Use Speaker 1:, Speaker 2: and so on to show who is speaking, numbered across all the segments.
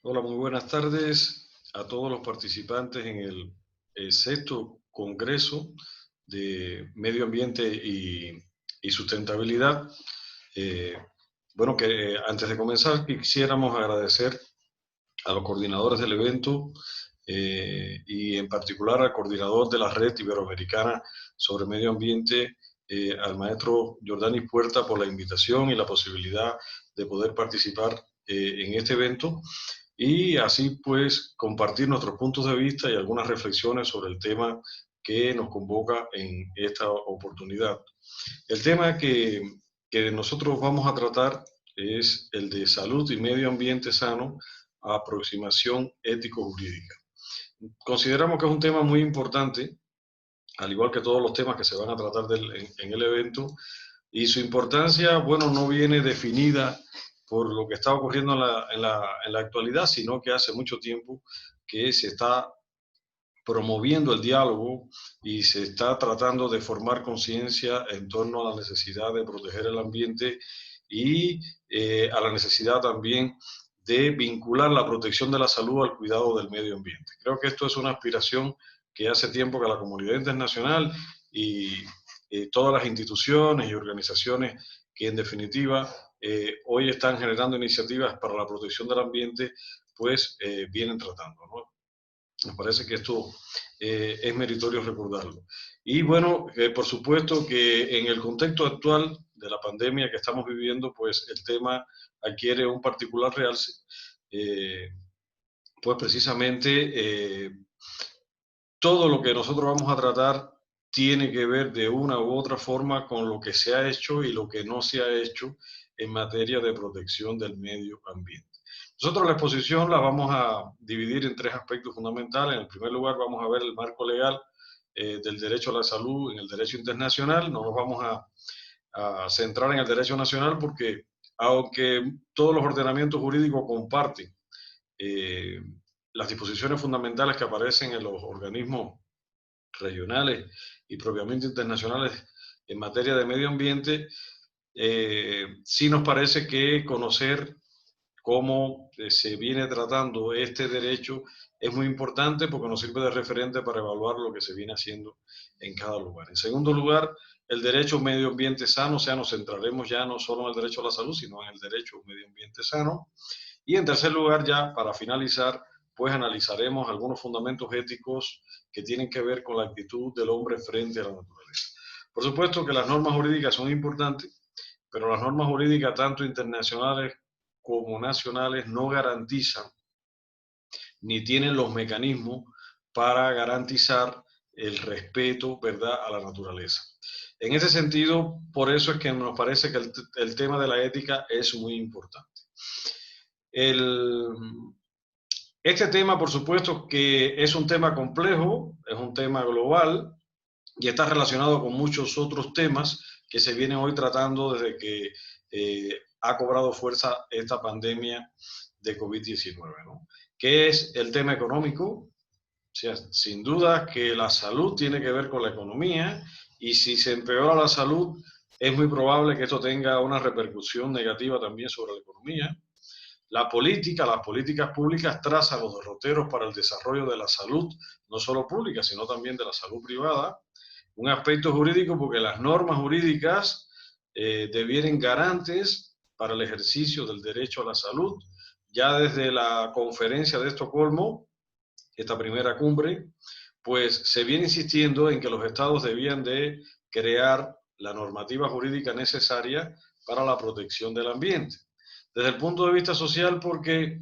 Speaker 1: Hola, muy buenas tardes a todos los participantes en el sexto Congreso de Medio Ambiente y Sustentabilidad. Eh, bueno, que antes de comenzar quisiéramos agradecer a los coordinadores del evento y en particular al coordinador de la Red Iberoamericana sobre Medio Ambiente, al maestro Jordani Puerta, por la invitación y la posibilidad de poder participar en este evento y así pues compartir nuestros puntos de vista y algunas reflexiones sobre el tema que nos convoca en esta oportunidad. El tema que nosotros vamos a tratar es el de salud y medio ambiente sano, aproximación ético-jurídica. Consideramos que es un tema muy importante, al igual que todos los temas que se van a tratar en el evento, y su importancia, bueno, no viene definida por lo que está ocurriendo en la actualidad, sino que hace mucho tiempo que se está promoviendo el diálogo y se está tratando de formar conciencia en torno a la necesidad de proteger el ambiente y a la necesidad también de vincular la protección de la salud al cuidado del medio ambiente. Creo que esto es una aspiración que hace tiempo que la comunidad internacional y todas las instituciones y organizaciones que en definitiva hoy están generando iniciativas para la protección del ambiente, pues vienen tratando, ¿no? Me parece que esto es meritorio recordarlo. Y bueno, por supuesto que en el contexto actual de la pandemia que estamos viviendo, pues el tema adquiere un particular realce, eh, pues precisamente todo lo que nosotros vamos a tratar tiene que ver de una u otra forma con lo que se ha hecho y lo que no se ha hecho en materia de protección del medio ambiente. Nosotros la exposición la vamos a dividir en tres aspectos fundamentales. En el primer lugar vamos a ver el marco legal del derecho a la salud en el derecho internacional. No nos vamos a centrar en el derecho nacional porque aunque todos los ordenamientos jurídicos comparten eh, las disposiciones fundamentales que aparecen en los organismos regionales y propiamente internacionales en materia de medio ambiente, sí nos parece que conocer cómo se viene tratando este derecho es muy importante porque nos sirve de referente para evaluar lo que se viene haciendo en cada lugar. En segundo lugar, el derecho a un medio ambiente sano, o sea, nos centraremos ya no solo en el derecho a la salud, sino en el derecho a un medio ambiente sano. Y en tercer lugar, ya para finalizar, pues analizaremos algunos fundamentos éticos que tienen que ver con la actitud del hombre frente a la naturaleza. Por supuesto que las normas jurídicas son importantes, pero las normas jurídicas, tanto internacionales como nacionales, no garantizan ni tienen los mecanismos para garantizar el respeto, ¿verdad?, a la naturaleza. En ese sentido, por eso es que nos parece que el tema de la ética es muy importante. El, este tema, por supuesto, que es un tema complejo, es un tema global y está relacionado con muchos otros temas que se vienen hoy tratando desde que ha cobrado fuerza esta pandemia de COVID-19, ¿no? ¿Qué es el tema económico? O sea, sin duda que la salud tiene que ver con la economía y si se empeora la salud, es muy probable que esto tenga una repercusión negativa también sobre la economía. La política, las políticas públicas trazan los derroteros para el desarrollo de la salud, no solo pública, sino también de la salud privada. Un aspecto jurídico porque las normas jurídicas devienen garantes para el ejercicio del derecho a la salud. Ya desde la conferencia de Estocolmo, esta primera cumbre, pues se viene insistiendo en que los estados debían de crear la normativa jurídica necesaria para la protección del ambiente. Desde el punto de vista social, porque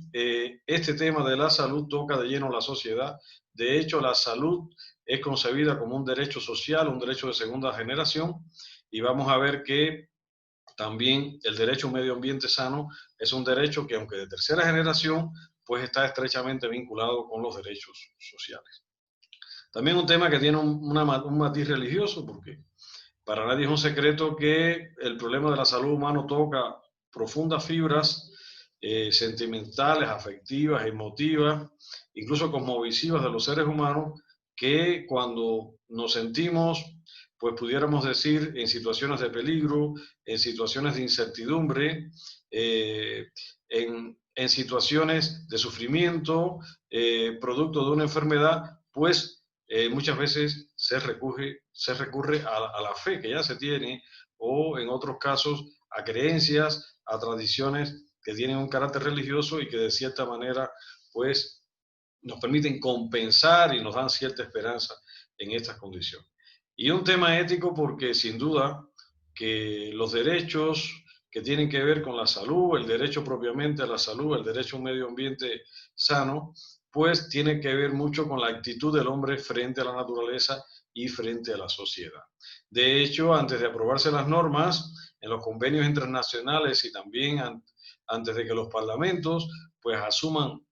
Speaker 1: este tema de la salud toca de lleno a la sociedad. De hecho, la salud es concebida como un derecho social, un derecho de segunda generación, y vamos a ver que también el derecho a un medio ambiente sano es un derecho que, aunque de tercera generación, pues está estrechamente vinculado con los derechos sociales. También un tema que tiene un matiz religioso, porque para nadie es un secreto que el problema de la salud humana toca profundas fibras sentimentales, afectivas, emotivas, incluso cosmovisivas de los seres humanos, que cuando nos sentimos, pues pudiéramos decir, en situaciones de peligro, en situaciones de incertidumbre, eh, en en situaciones de sufrimiento, producto de una enfermedad, pues muchas veces se recurre a la fe que ya se tiene, o en otros casos a creencias, a tradiciones que tienen un carácter religioso y que de cierta manera pues nos permiten compensar y nos dan cierta esperanza en estas condiciones. Y un tema ético porque sin duda que los derechos que tienen que ver con la salud, el derecho propiamente a la salud, el derecho a un medio ambiente sano, pues tiene que ver mucho con la actitud del hombre frente a la naturaleza y frente a la sociedad. De hecho, antes de aprobarse las normas en los convenios internacionales y también antes de que los parlamentos pues asuman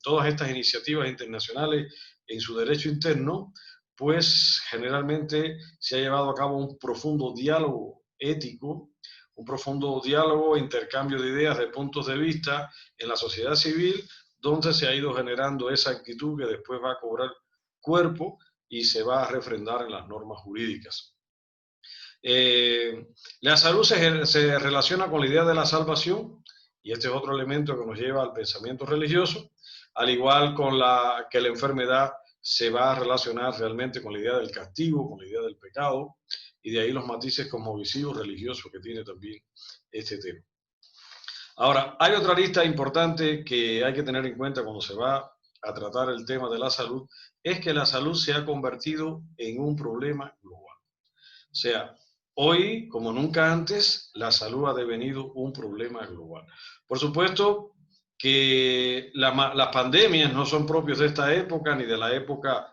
Speaker 1: todas estas iniciativas internacionales en su derecho interno, pues generalmente se ha llevado a cabo un profundo diálogo ético, un profundo diálogo, intercambio de ideas, de puntos de vista en la sociedad civil, donde se ha ido generando esa actitud que después va a cobrar cuerpo y se va a refrendar en las normas jurídicas. La salud se relaciona con la idea de la salvación, y este es otro elemento que nos lleva al pensamiento religioso, al igual que la enfermedad se va a relacionar realmente con la idea del castigo, con la idea del pecado, y de ahí los matices cosmovisivos religiosos que tiene también este tema. Ahora, hay otra lista importante que hay que tener en cuenta cuando se va a tratar el tema de la salud, es que la salud se ha convertido en un problema global. O sea, hoy, como nunca antes, la salud ha devenido un problema global. Por supuesto que las pandemias no son propios de esta época ni de la época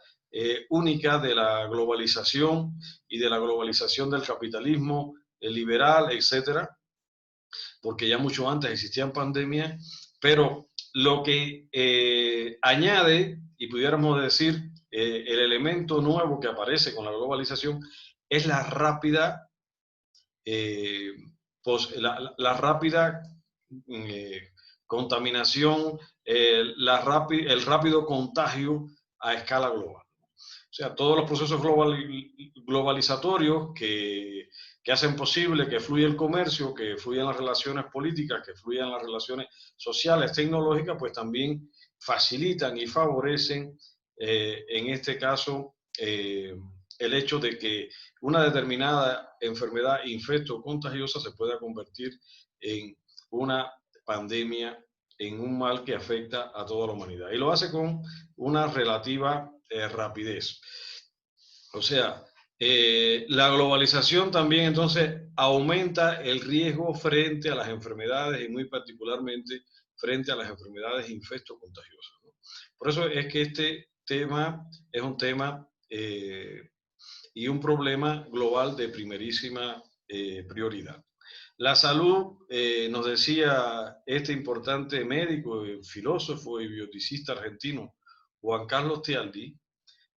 Speaker 1: única de la globalización y de la globalización del capitalismo liberal, etcétera, porque ya mucho antes existían pandemias, pero lo que añade, y pudiéramos decir, el elemento nuevo que aparece con la globalización es la rápida, la rápida contaminación, el rápido contagio a escala global. O sea, todos los procesos globalizatorios que hacen posible que fluya el comercio, que fluyan las relaciones políticas, que fluyan las relaciones sociales, tecnológicas, pues también facilitan y favorecen, en este caso, el hecho de que una determinada enfermedad infecto o contagiosa se pueda convertir en una pandemia, en un mal que afecta a toda la humanidad. Y lo hace con una relativa rapidez. O sea, la globalización también entonces aumenta el riesgo frente a las enfermedades y muy particularmente frente a las enfermedades infecto-contagiosas, ¿no? Por eso es que este tema es un tema y un problema global de primerísima prioridad. La salud, nos decía este importante médico, filósofo y bioticista argentino, Juan Carlos Tealdi,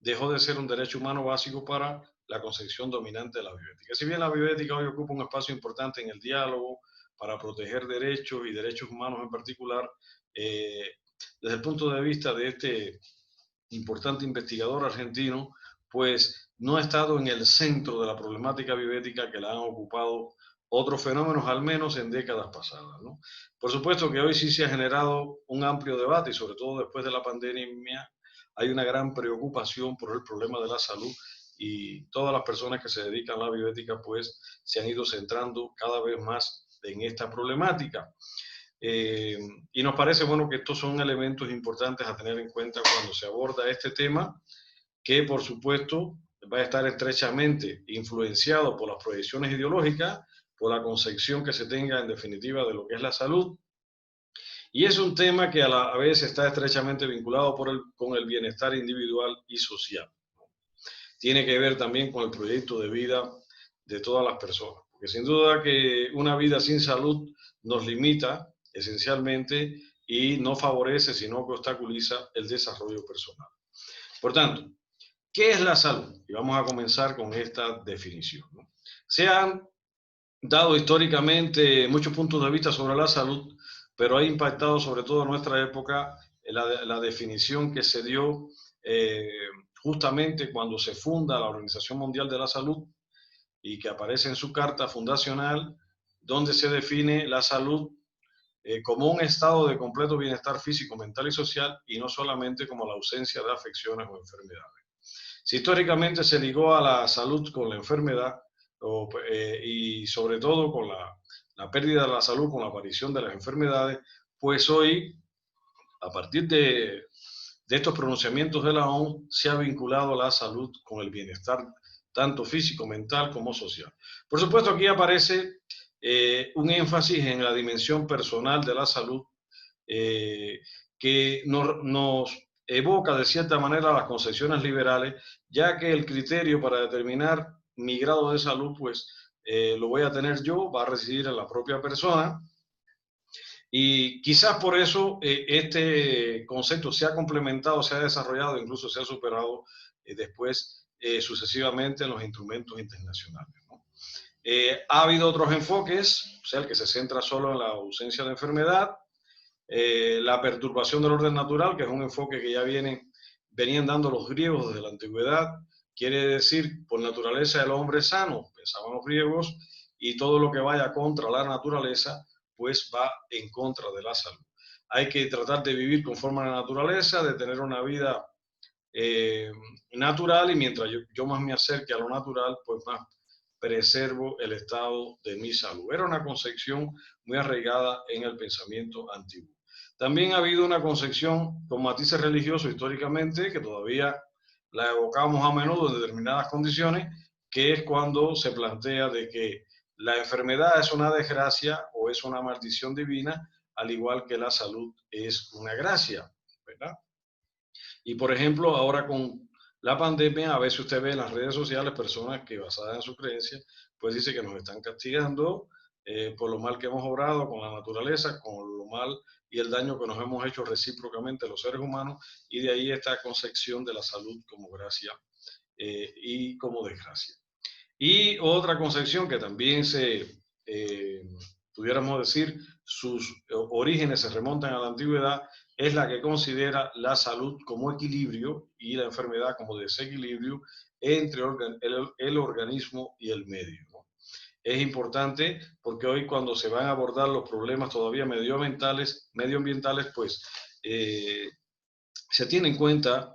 Speaker 1: dejó de ser un derecho humano básico para la concepción dominante de la bioética. Si bien la bioética hoy ocupa un espacio importante en el diálogo para proteger derechos y derechos humanos en particular, desde el punto de vista de este importante investigador argentino, pues no ha estado en el centro de la problemática bioética que la han ocupado otros fenómenos, al menos en décadas pasadas, ¿no? Por supuesto que hoy sí se ha generado un amplio debate y sobre todo después de la pandemia hay una gran preocupación por el problema de la salud y todas las personas que se dedican a la bioética pues se han ido centrando cada vez más en esta problemática. Y nos parece bueno que estos son elementos importantes a tener en cuenta cuando se aborda este tema, que por supuesto va a estar estrechamente influenciado por las proyecciones ideológicas, por la concepción que se tenga en definitiva de lo que es la salud. Y es un tema que a la vez está estrechamente vinculado con el bienestar individual y social. Tiene que ver también con el proyecto de vida de todas las personas, porque sin duda que una vida sin salud nos limita esencialmente y no favorece, sino que obstaculiza el desarrollo personal. Por tanto, ¿qué es la salud? Y vamos a comenzar con esta definición, ¿no? Se han dado históricamente muchos puntos de vista sobre la salud, pero ha impactado sobre todo en nuestra época la definición que se dio justamente cuando se funda la Organización Mundial de la Salud y que aparece en su carta fundacional, donde se define la salud como un estado de completo bienestar físico, mental y social, y no solamente como la ausencia de afecciones o enfermedades. Si históricamente se ligó a la salud con la enfermedad, y sobre todo con la pérdida de la salud con la aparición de las enfermedades, pues hoy, a partir de estos pronunciamientos de la OMS, se ha vinculado la salud con el bienestar tanto físico, mental como social. Por supuesto, aquí aparece un énfasis en la dimensión personal de la salud, que nos evoca de cierta manera las concepciones liberales, ya que el criterio para determinar mi grado de salud, pues lo voy a tener yo, va a residir en la propia persona, y quizás por eso este concepto se ha complementado, se ha desarrollado, incluso se ha superado después sucesivamente en los instrumentos internacionales, ¿no? Ha habido otros enfoques, o sea, el que se centra solo en la ausencia de enfermedad, la perturbación del orden natural, que es un enfoque que ya venían dando los griegos desde la antigüedad, quiere decir, por naturaleza el hombre es sano, pensaban los griegos, y todo lo que vaya contra la naturaleza, pues va en contra de la salud. Hay que tratar de vivir conforme a la naturaleza, de tener una vida natural, y mientras yo más me acerque a lo natural, pues más preservo el estado de mi salud. Era una concepción muy arraigada en el pensamiento antiguo. También ha habido una concepción con matices religiosos históricamente, que todavía la evocamos a menudo en determinadas condiciones, que es cuando se plantea de que la enfermedad es una desgracia o es una maldición divina, al igual que la salud es una gracia, ¿verdad? Y por ejemplo, ahora con la pandemia, a veces usted ve en las redes sociales personas que basadas en su creencia, pues dice que nos están castigando por lo mal que hemos obrado con la naturaleza, con lo mal y el daño que nos hemos hecho recíprocamente los seres humanos, y de ahí esta concepción de la salud como gracia y como desgracia. Y otra concepción que también pudiéramos decir, sus orígenes se remontan a la antigüedad, es la que considera la salud como equilibrio y la enfermedad como desequilibrio entre el organismo y el medio, ¿no? Es importante porque hoy, cuando se van a abordar los problemas todavía medioambientales, pues se tiene en cuenta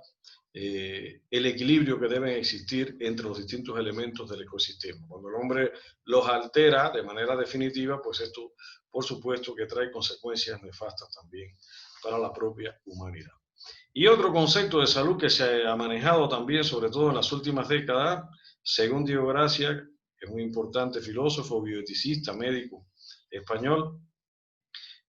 Speaker 1: el equilibrio que debe existir entre los distintos elementos del ecosistema. Cuando el hombre los altera de manera definitiva, pues esto, por supuesto, que trae consecuencias nefastas también para la propia humanidad. Y otro concepto de salud que se ha manejado también, sobre todo en las últimas décadas, según Diego Gracia, que es un importante filósofo, bioeticista, médico español,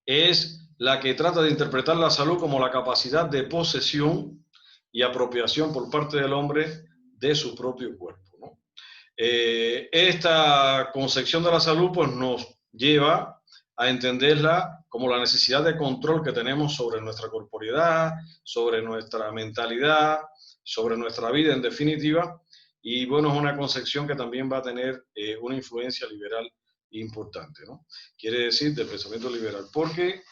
Speaker 1: es la que trata de interpretar la salud como la capacidad de posesión y apropiación por parte del hombre de su propio cuerpo, ¿no? Esta concepción de la salud pues nos lleva a entenderla como la necesidad de control que tenemos sobre nuestra corporeidad, sobre nuestra mentalidad, sobre nuestra vida en definitiva, y bueno, es una concepción que también va a tener una influencia liberal importante, ¿no? Quiere decir, del pensamiento liberal, porque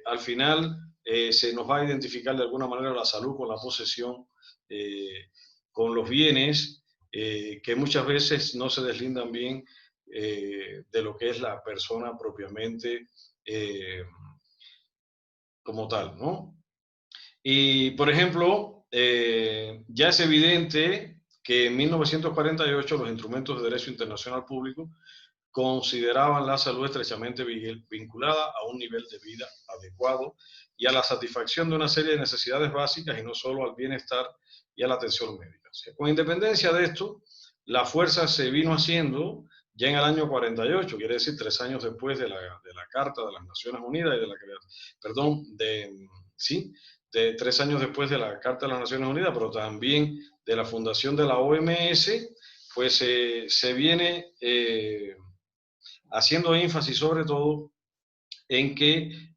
Speaker 1: al final se nos va a identificar de alguna manera la salud con la posesión, con los bienes, que muchas veces no se deslindan bien de lo que es la persona propiamente como tal, ¿no? Y, por ejemplo, ya es evidente que en 1948 los instrumentos de derecho internacional público consideraban la salud estrechamente vinculada a un nivel de vida adecuado y a la satisfacción de una serie de necesidades básicas, y no solo al bienestar y a la atención médica. O sea, con independencia de esto, la fuerza se vino haciendo ya en el año 48, quiere decir 3 años después de la Carta de las Naciones Unidas y de la sí, de 3 años después de la Carta de las Naciones Unidas, pero también de la fundación de la OMS, pues se viene haciendo énfasis sobre todo en que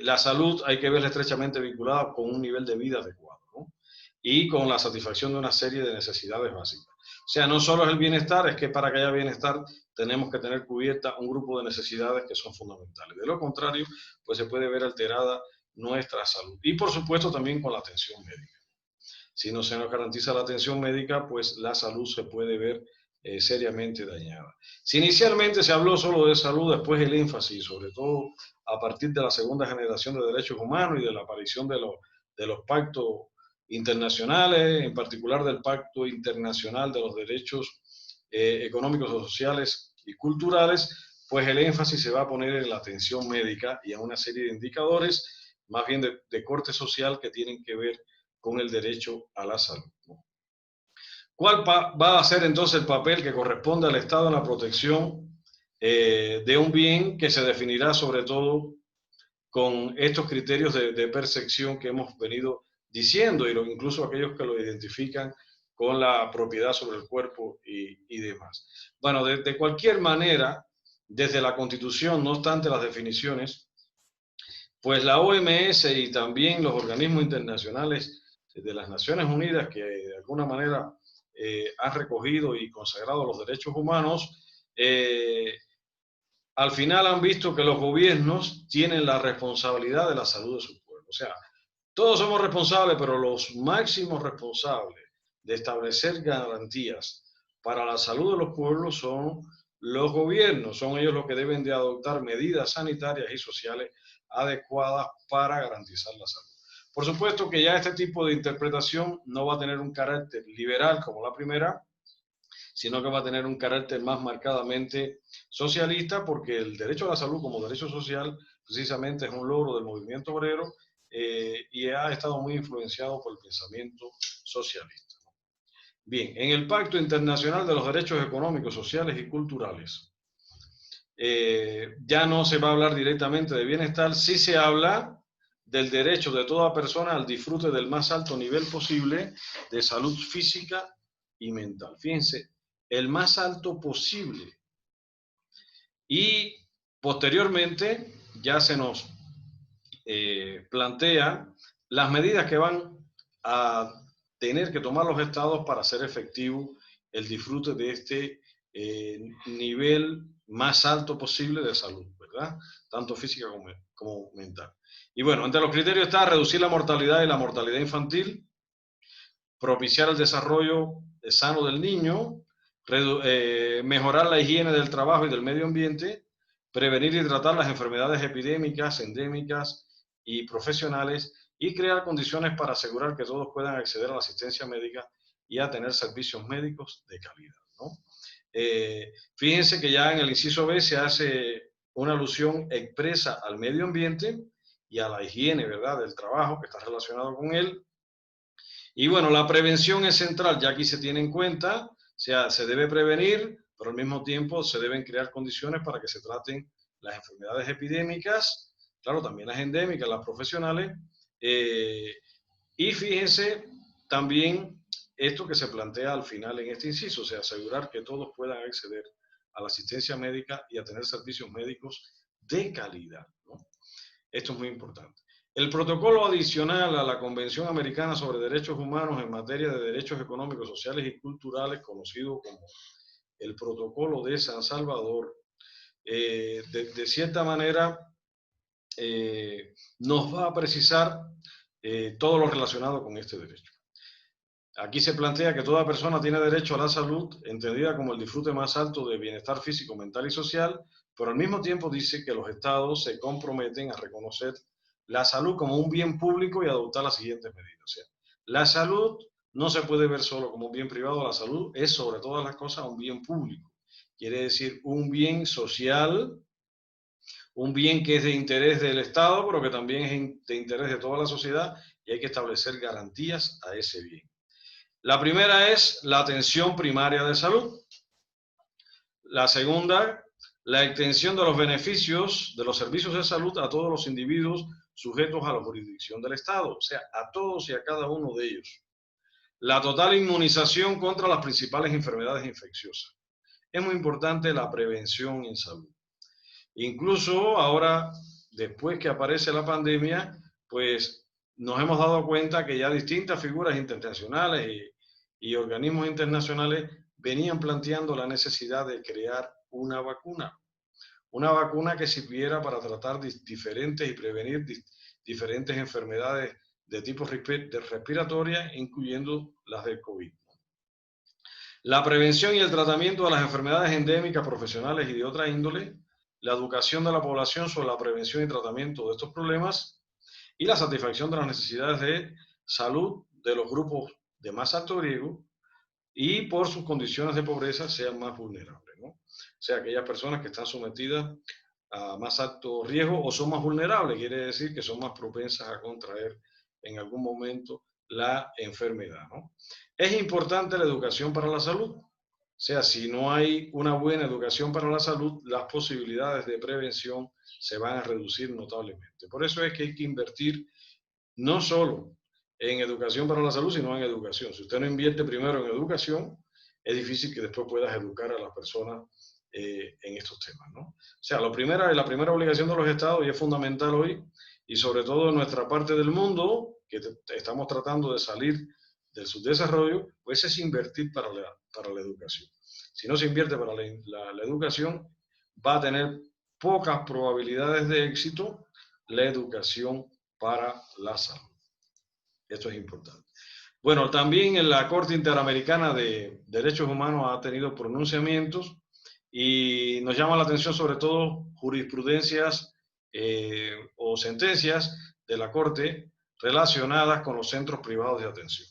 Speaker 1: la salud hay que verla estrechamente vinculada con un nivel de vida adecuado, ¿no? Y con la satisfacción de una serie de necesidades básicas. O sea, no solo es el bienestar, es que para que haya bienestar tenemos que tener cubierta un grupo de necesidades que son fundamentales. De lo contrario, pues se puede ver alterada nuestra salud. Y por supuesto también con la atención médica. Si no se nos garantiza la atención médica, pues la salud se puede ver seriamente dañada. Si inicialmente se habló solo de salud, después el énfasis, sobre todo a partir de la segunda generación de derechos humanos y de la aparición de los pactos internacionales, en particular del Pacto Internacional de los Derechos Económicos, Sociales y Culturales, pues el énfasis se va a poner en la atención médica y en una serie de indicadores, más bien de corte social, que tienen que ver con el derecho a la salud. ¿Cuál va a ser entonces el papel que corresponde al Estado en la protección de un bien que se definirá sobre todo con estos criterios de percepción que hemos venido diciendo, y incluso aquellos que lo identifican con la propiedad sobre el cuerpo y demás? Bueno, de cualquier manera, desde la Constitución, no obstante las definiciones, pues la OMS y también los organismos internacionales de las Naciones Unidas, que de alguna manera han recogido y consagrado los derechos humanos, al final han visto que los gobiernos tienen la responsabilidad de la salud de su pueblo. O sea, todos somos responsables, pero los máximos responsables de establecer garantías para la salud de los pueblos son los gobiernos. Son ellos los que deben de adoptar medidas sanitarias y sociales adecuadas para garantizar la salud. Por supuesto que ya este tipo de interpretación no va a tener un carácter liberal como la primera, sino que va a tener un carácter más marcadamente socialista, porque el derecho a la salud como derecho social precisamente es un logro del movimiento obrero y ha estado muy influenciado por el pensamiento socialista. Bien, en el Pacto Internacional de los Derechos Económicos, Sociales y Culturales, ya no se va a hablar directamente de bienestar, sí se habla del derecho de toda persona al disfrute del más alto nivel posible de salud física y mental. Fíjense, el más alto posible. Y posteriormente ya se nos plantea las medidas que van a tener que tomar los estados para hacer efectivo el disfrute de este nivel más alto posible de salud, ¿verdad? Tanto física como mental. Y bueno, entre los criterios está reducir la mortalidad y la mortalidad infantil, propiciar el desarrollo sano del niño, mejorar la higiene del trabajo y del medio ambiente, prevenir y tratar las enfermedades epidémicas, endémicas y profesionales, y crear condiciones para asegurar que todos puedan acceder a la asistencia médica y a tener servicios médicos de calidad, ¿no? Fíjense que ya en el inciso B se hace una alusión expresa al medio ambiente y a la higiene, ¿verdad?, del trabajo, que está relacionado con él. Y bueno, la prevención es central, ya aquí se tiene en cuenta, o sea, se debe prevenir, pero al mismo tiempo se deben crear condiciones para que se traten las enfermedades epidémicas, claro, también las endémicas, las profesionales, y fíjense también esto que se plantea al final en este inciso, o sea, asegurar que todos puedan acceder a la asistencia médica y a tener servicios médicos de calidad, ¿no? Esto es muy importante. El protocolo adicional a la Convención Americana sobre Derechos Humanos en materia de derechos económicos, sociales y culturales, conocido como el Protocolo de San Salvador, de cierta manera nos va a precisar todo lo relacionado con este derecho. Aquí se plantea que toda persona tiene derecho a la salud, entendida como el disfrute más alto de bienestar físico, mental y social, pero al mismo tiempo dice que los estados se comprometen a reconocer la salud como un bien público y adoptar las siguientes medidas. O sea, la salud no se puede ver solo como un bien privado, la salud es sobre todas las cosas un bien público. Quiere decir un bien social, un bien que es de interés del Estado, pero que también es de interés de toda la sociedad, y hay que establecer garantías a ese bien. La primera es la atención primaria de salud. La segunda, la extensión de los beneficios de los servicios de salud a todos los individuos sujetos a la jurisdicción del Estado, o sea, a todos y a cada uno de ellos. La total inmunización contra las principales enfermedades infecciosas. Es muy importante la prevención en salud. Incluso ahora, después que aparece la pandemia, pues nos hemos dado cuenta que ya distintas figuras internacionales y organismos internacionales venían planteando la necesidad de crear una vacuna que sirviera para tratar diferentes y prevenir diferentes enfermedades de tipo respiratoria, incluyendo las del COVID. La prevención y el tratamiento de las enfermedades endémicas, profesionales y de otra índole, la educación de la población sobre la prevención y tratamiento de estos problemas y la satisfacción de las necesidades de salud de los grupos de más alto riesgo y por sus condiciones de pobreza sean más vulnerables, ¿no? O sea, aquellas personas que están sometidas a más alto riesgo o son más vulnerables, quiere decir que son más propensas a contraer en algún momento la enfermedad, ¿no? Es importante la educación para la salud. O sea, si no hay una buena educación para la salud, las posibilidades de prevención se van a reducir notablemente. Por eso es que hay que invertir no solo en educación para la salud, sino en educación. Si usted no invierte primero en educación, es difícil que después puedas educar a las personas en estos temas, ¿no? O sea, la primera obligación de los estados, y es fundamental hoy, y sobre todo en nuestra parte del mundo, que estamos tratando de salir del subdesarrollo, pues es invertir para la educación. Si no se invierte para la educación, va a tener pocas probabilidades de éxito la educación para la salud. Esto es importante. Bueno, también en la Corte Interamericana de Derechos Humanos ha tenido pronunciamientos y nos llama la atención sobre todo jurisprudencias o sentencias de la Corte relacionadas con los centros privados de atención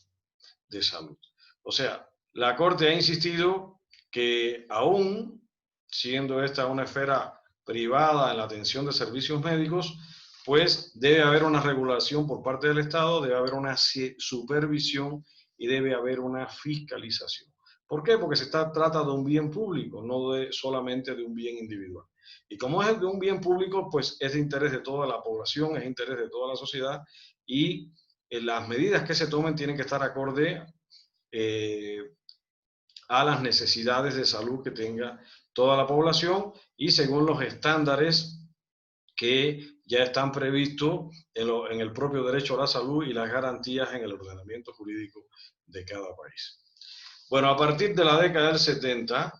Speaker 1: de salud. O sea, la Corte ha insistido que aún siendo esta una esfera privada en la atención de servicios médicos, pues debe haber una regulación por parte del Estado, debe haber una supervisión y debe haber una fiscalización. ¿Por qué? Porque trata de un bien público, no solamente de un bien individual. Y como es de un bien público, pues es de interés de toda la población, es de interés de toda la sociedad y las medidas que se tomen tienen que estar acorde a las necesidades de salud que tenga toda la población y según los estándares que ya están previstos en el propio derecho a la salud y las garantías en el ordenamiento jurídico de cada país. Bueno, a partir de la década del 70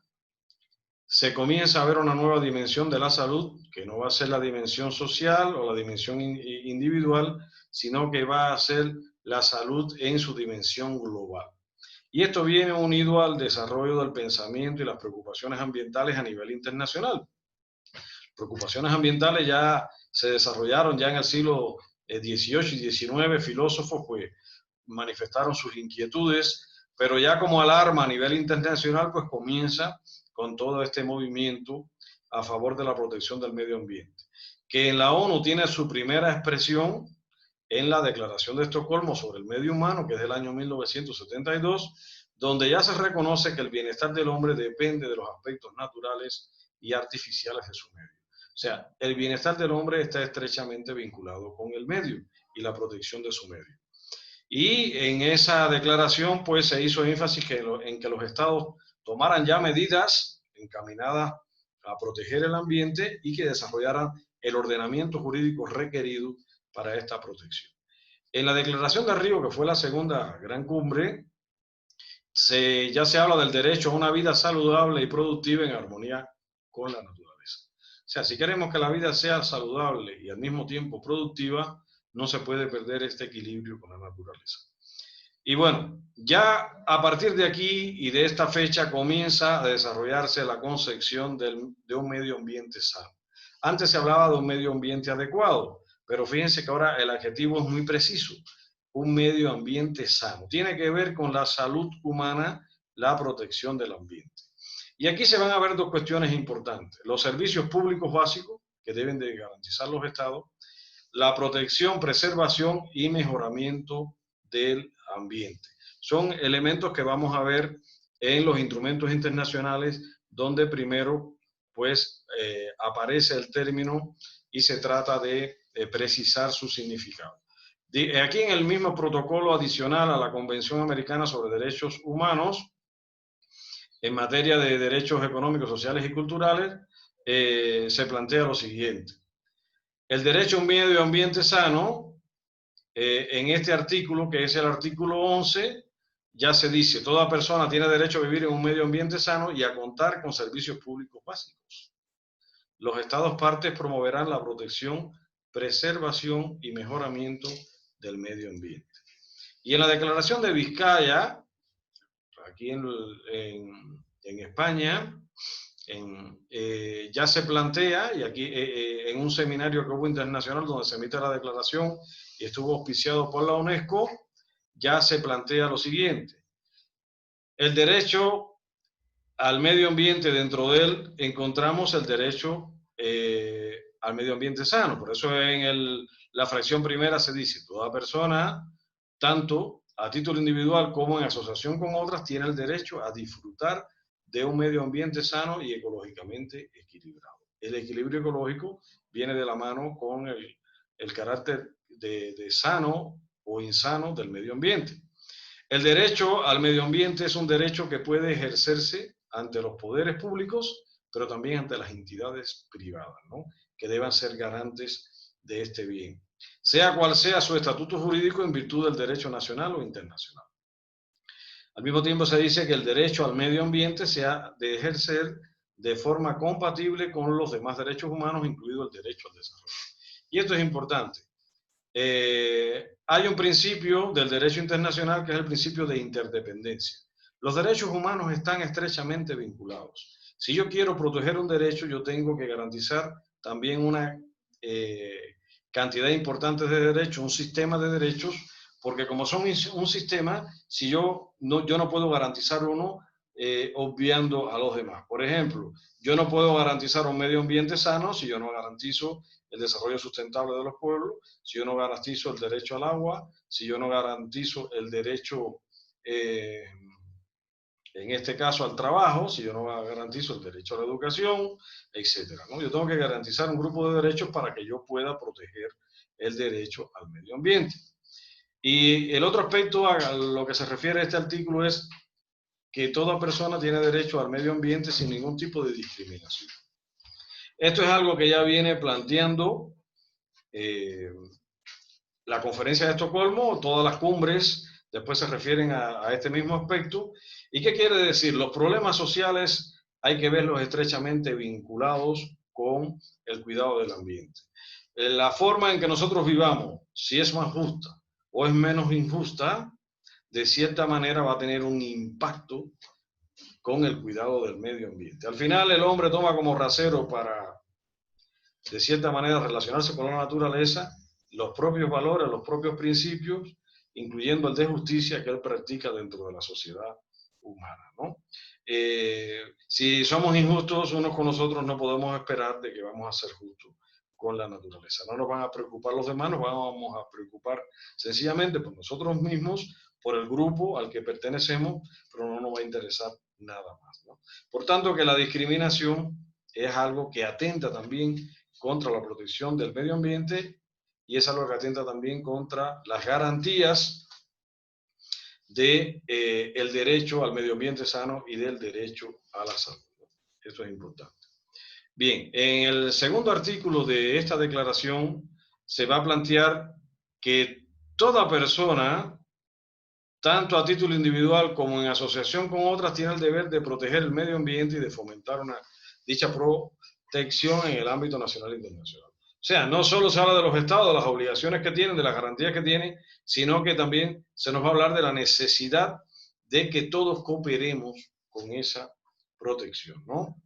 Speaker 1: se comienza a ver una nueva dimensión de la salud, que no va a ser la dimensión social o la dimensión individual, sino que va a ser la salud en su dimensión global. Y esto viene unido al desarrollo del pensamiento y las preocupaciones ambientales a nivel internacional. Preocupaciones ambientales ya se desarrollaron ya en el siglo XVIII y XIX, filósofos pues manifestaron sus inquietudes, pero ya como alarma a nivel internacional pues comienza con todo este movimiento a favor de la protección del medio ambiente, que en la ONU tiene su primera expresión en la Declaración de Estocolmo sobre el Medio Humano, que es del año 1972, donde ya se reconoce que el bienestar del hombre depende de los aspectos naturales y artificiales de su medio. O sea, el bienestar del hombre está estrechamente vinculado con el medio y la protección de su medio. Y en esa declaración, pues, se hizo énfasis en que los estados tomaran ya medidas encaminadas a proteger el ambiente y que desarrollaran el ordenamiento jurídico requerido para esta protección. En la Declaración de Río, que fue la segunda gran cumbre, ya se habla del derecho a una vida saludable y productiva en armonía con la naturaleza. O sea, si queremos que la vida sea saludable y al mismo tiempo productiva, no se puede perder este equilibrio con la naturaleza. Y bueno, ya a partir de aquí y de esta fecha comienza a desarrollarse la concepción de un medio ambiente sano. Antes se hablaba de un medio ambiente adecuado, pero fíjense que ahora el adjetivo es muy preciso, un medio ambiente sano. Tiene que ver con la salud humana, la protección del ambiente. Y aquí se van a ver dos cuestiones importantes. Los servicios públicos básicos que deben de garantizar los estados, la protección, preservación y mejoramiento del ambiente. Son elementos que vamos a ver en los instrumentos internacionales donde primero pues aparece el término y se trata de precisar su significado. Aquí en el mismo protocolo adicional a la Convención Americana sobre Derechos Humanos, en materia de derechos económicos, sociales y culturales, se plantea lo siguiente. El derecho a un medio ambiente sano, en este artículo, que es el artículo 11, ya se dice, toda persona tiene derecho a vivir en un medio ambiente sano y a contar con servicios públicos básicos. Los estados partes promoverán la protección, preservación y mejoramiento del medio ambiente. Y en la Declaración de Vizcaya, aquí en España, ya se plantea, y aquí en un seminario que hubo internacional donde se emite la declaración y estuvo auspiciado por la UNESCO, ya se plantea lo siguiente: el derecho al medio ambiente, dentro de él encontramos el derecho al medio ambiente sano. Por eso en la fracción primera se dice: toda persona, tanto a título individual como en asociación con otras, tiene el derecho a disfrutar de un medio ambiente sano y ecológicamente equilibrado. El equilibrio ecológico viene de la mano con el carácter de sano o insano del medio ambiente. El derecho al medio ambiente es un derecho que puede ejercerse ante los poderes públicos, pero también ante las entidades privadas, ¿no?, que deban ser garantes de este bien, sea cual sea su estatuto jurídico en virtud del derecho nacional o internacional. Al mismo tiempo se dice que el derecho al medio ambiente se ha de ejercer de forma compatible con los demás derechos humanos, incluido el derecho al desarrollo. Y esto es importante. Hay un principio del derecho internacional que es el principio de interdependencia. Los derechos humanos están estrechamente vinculados. Si yo quiero proteger un derecho, yo tengo que garantizar también una cantidad importante de derechos, un sistema de derechos, porque como son un sistema, si yo no puedo garantizar uno obviando a los demás. Por ejemplo, yo no puedo garantizar un medio ambiente sano si yo no garantizo el desarrollo sustentable de los pueblos, si yo no garantizo el derecho al agua, si yo no garantizo el derecho, en este caso al trabajo, si yo no garantizo el derecho a la educación, etcétera, ¿no? Yo tengo que garantizar un grupo de derechos para que yo pueda proteger el derecho al medio ambiente. Y el otro aspecto a lo que se refiere a este artículo es que toda persona tiene derecho al medio ambiente sin ningún tipo de discriminación. Esto es algo que ya viene planteando la conferencia de Estocolmo. Todas las cumbres después se refieren a este mismo aspecto. ¿Y qué quiere decir? Los problemas sociales hay que verlos estrechamente vinculados con el cuidado del ambiente. La forma en que nosotros vivamos, si es más justa o es menos injusta, de cierta manera va a tener un impacto con el cuidado del medio ambiente. Al final el hombre toma como rasero para, de cierta manera, relacionarse con la naturaleza, los propios valores, los propios principios, incluyendo el de justicia que él practica dentro de la sociedad humana, ¿no? Si somos injustos unos con nosotros, no podemos esperar de que vamos a ser justos con la naturaleza. No nos van a preocupar los demás, nos vamos a preocupar sencillamente por nosotros mismos, por el grupo al que pertenecemos, pero no nos va a interesar nada más, ¿no? Por tanto, que la discriminación es algo que atenta también contra la protección del medio ambiente y es algo que atenta también contra las garantías de el derecho al medio ambiente sano y del derecho a la salud. Esto es importante. Bien, en el segundo artículo de esta declaración se va a plantear que toda persona, tanto a título individual como en asociación con otras, tiene el deber de proteger el medio ambiente y de fomentar dicha protección en el ámbito nacional e internacional. O sea, no solo se habla de los estados, de las obligaciones que tienen, de las garantías que tienen, sino que también se nos va a hablar de la necesidad de que todos cooperemos con esa protección, ¿no?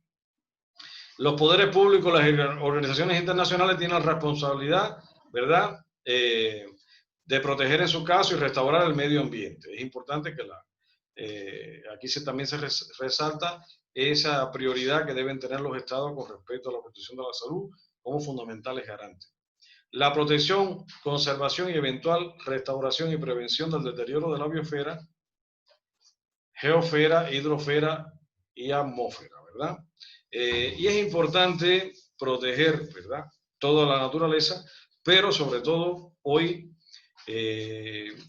Speaker 1: Los poderes públicos, las organizaciones internacionales tienen la responsabilidad, ¿verdad?, de proteger en su caso y restaurar el medio ambiente. Es importante que aquí también se resalta esa prioridad que deben tener los estados con respecto a la protección de la salud como fundamentales garantes. La protección, conservación y eventual restauración y prevención del deterioro de la biosfera, geosfera, hidrosfera y atmósfera, ¿verdad? Y es importante proteger, ¿verdad?, toda la naturaleza, pero sobre todo hoy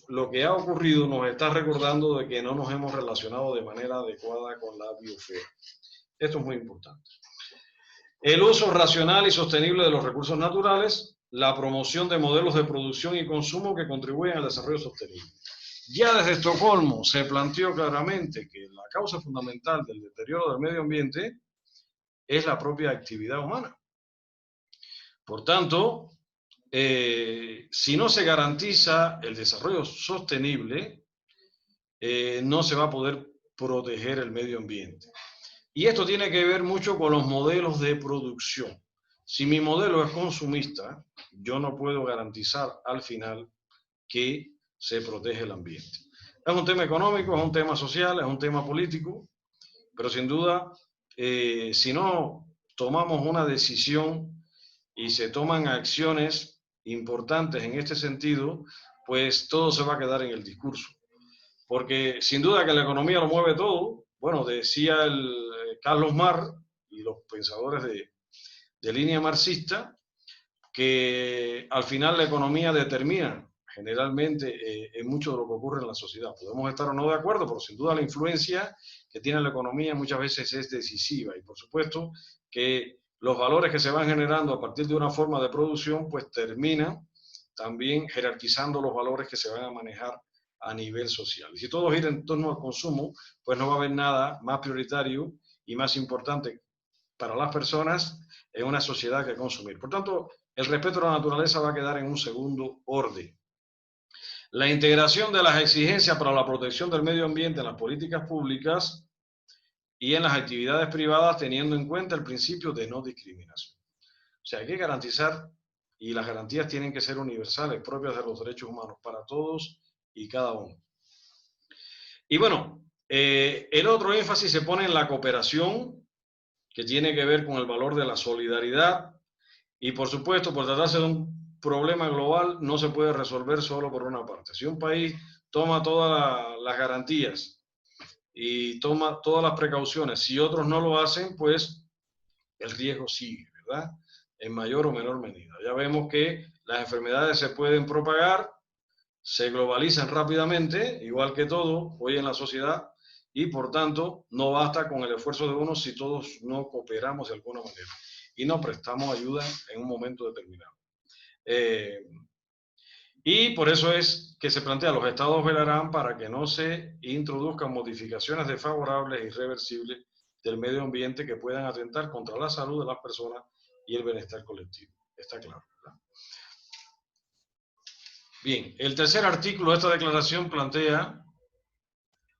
Speaker 1: lo que ha ocurrido nos está recordando de que no nos hemos relacionado de manera adecuada con la biosfera. Esto es muy importante. El uso racional y sostenible de los recursos naturales, la promoción de modelos de producción y consumo que contribuyen al desarrollo sostenible. Ya desde Estocolmo se planteó claramente que la causa fundamental del deterioro del medio ambiente es la propia actividad humana. Por tanto, si no se garantiza el desarrollo sostenible, no se va a poder proteger el medio ambiente. Y esto tiene que ver mucho con los modelos de producción. Si mi modelo es consumista, yo no puedo garantizar al final que se protege el ambiente. Es un tema económico, es un tema social, es un tema político, pero sin duda, si no tomamos una decisión y se toman acciones importantes en este sentido, pues todo se va a quedar en el discurso. Porque sin duda que la economía lo mueve todo. Bueno, decía Carlos Marx y los pensadores de línea marxista que al final la economía determina generalmente en mucho de lo que ocurre en la sociedad. Podemos estar o no de acuerdo, pero sin duda la influencia que tiene la economía muchas veces es decisiva. Y por supuesto que los valores que se van generando a partir de una forma de producción, pues terminan también jerarquizando los valores que se van a manejar a nivel social. Y si todo gira en torno al consumo, pues no va a haber nada más prioritario y más importante para las personas en una sociedad que consumir. Por tanto, el respeto a la naturaleza va a quedar en un segundo orden. La integración de las exigencias para la protección del medio ambiente en las políticas públicas y en las actividades privadas, teniendo en cuenta el principio de no discriminación. O sea, hay que garantizar, y las garantías tienen que ser universales, propias de los derechos humanos para todos y cada uno. Y bueno, el otro énfasis se pone en la cooperación, que tiene que ver con el valor de la solidaridad, y por supuesto, por tratarse de un problema global, no se puede resolver solo por una parte. Si un país toma todas las garantías y toma todas las precauciones, si otros no lo hacen, pues el riesgo sigue, ¿verdad? En mayor o menor medida. Ya vemos que las enfermedades se pueden propagar, se globalizan rápidamente, igual que todo hoy en la sociedad, y por tanto no basta con el esfuerzo de unos si todos no cooperamos de alguna manera y no prestamos ayuda en un momento determinado. Y por eso es que se plantea, los estados velarán para que no se introduzcan modificaciones desfavorables e irreversibles del medio ambiente que puedan atentar contra la salud de las personas y el bienestar colectivo. Está claro, ¿verdad? Bien, el tercer artículo de esta declaración plantea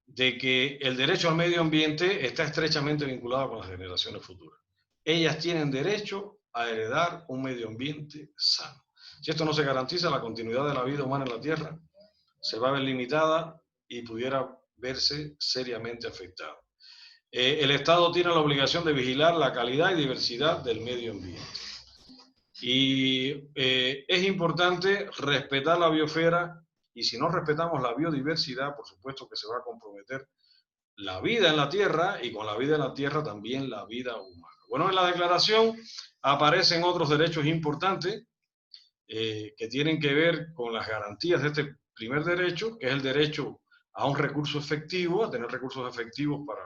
Speaker 1: de que el derecho al medio ambiente está estrechamente vinculado con las generaciones futuras. Ellas tienen derecho a heredar un medio ambiente sano. Si esto no se garantiza, la continuidad de la vida humana en la Tierra se va a ver limitada y pudiera verse seriamente afectada. El Estado tiene la obligación de vigilar la calidad y diversidad del medio ambiente. Y es importante respetar la biosfera, y si no respetamos la biodiversidad, por supuesto que se va a comprometer la vida en la Tierra, y con la vida en la Tierra también la vida humana. Bueno, en la declaración aparecen otros derechos importantes que tienen que ver con las garantías de este primer derecho, que es el derecho a un recurso efectivo, a tener recursos efectivos para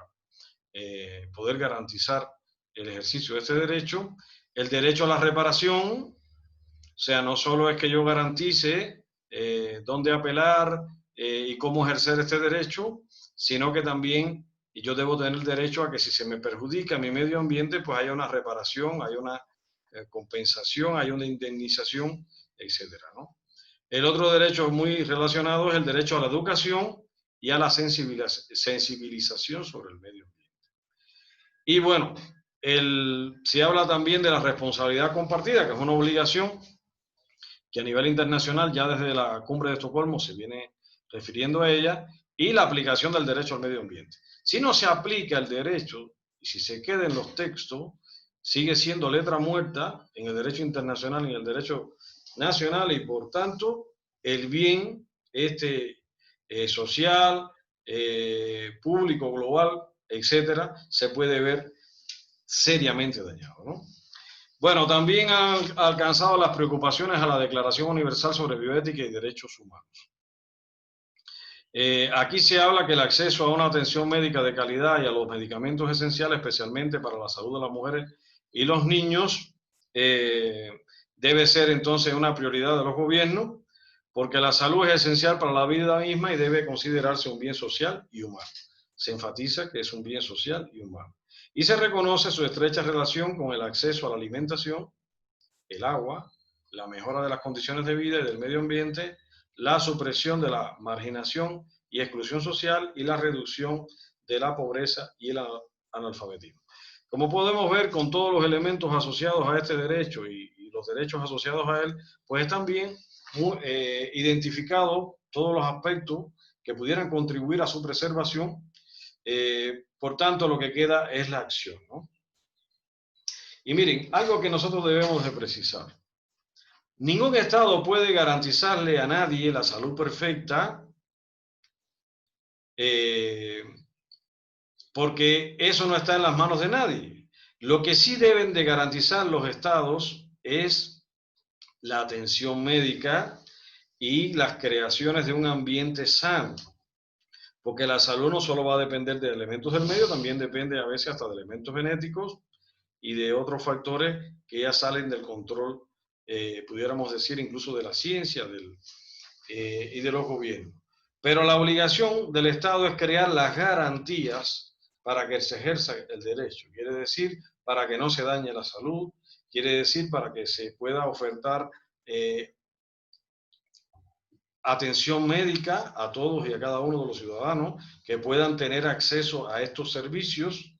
Speaker 1: poder garantizar el ejercicio de este derecho, el derecho a la reparación, o sea, no solo es que yo garantice dónde apelar y cómo ejercer este derecho, sino que también yo debo tener el derecho a que si se me perjudica mi medio ambiente, pues haya una reparación, haya una compensación, haya una indemnización, etcétera, ¿no? El otro derecho muy relacionado es el derecho a la educación y a la sensibilización sobre el medio ambiente. Y bueno, se habla también de la responsabilidad compartida, que es una obligación que a nivel internacional ya desde la Cumbre de Estocolmo se viene refiriendo a ella, y la aplicación del derecho al medio ambiente. Si no se aplica el derecho, y si se queda en los textos, sigue siendo letra muerta en el derecho internacional y en el derecho nacional, y por tanto el bien social, público, global, etcétera, se puede ver seriamente dañado, ¿no? Bueno, también han alcanzado las preocupaciones a la Declaración Universal sobre Bioética y Derechos Humanos. Aquí se habla que el acceso a una atención médica de calidad y a los medicamentos esenciales, especialmente para la salud de las mujeres y los niños, debe ser entonces una prioridad de los gobiernos, porque la salud es esencial para la vida misma y debe considerarse un bien social y humano. Se enfatiza que es un bien social y humano. Y se reconoce su estrecha relación con el acceso a la alimentación, el agua, la mejora de las condiciones de vida y del medio ambiente, la supresión de la marginación y exclusión social y la reducción de la pobreza y el analfabetismo. Como podemos ver, con todos los elementos asociados a este derecho y los derechos asociados a él, pues están bien identificados todos los aspectos que pudieran contribuir a su preservación. Por tanto, lo que queda es la acción, ¿no? Y miren, algo que nosotros debemos de precisar. Ningún Estado puede garantizarle a nadie la salud perfecta, porque eso no está en las manos de nadie. Lo que sí deben de garantizar los Estados es la atención médica y las creaciones de un ambiente sano, porque la salud no solo va a depender de elementos del medio, también depende a veces hasta de elementos genéticos y de otros factores que ya salen del control, pudiéramos decir, incluso de la ciencia y de los gobiernos. Pero la obligación del Estado es crear las garantías para que se ejerza el derecho. Quiere decir, para que no se dañe la salud, quiere decir, para que se pueda ofertar atención médica a todos y a cada uno de los ciudadanos que puedan tener acceso a estos servicios.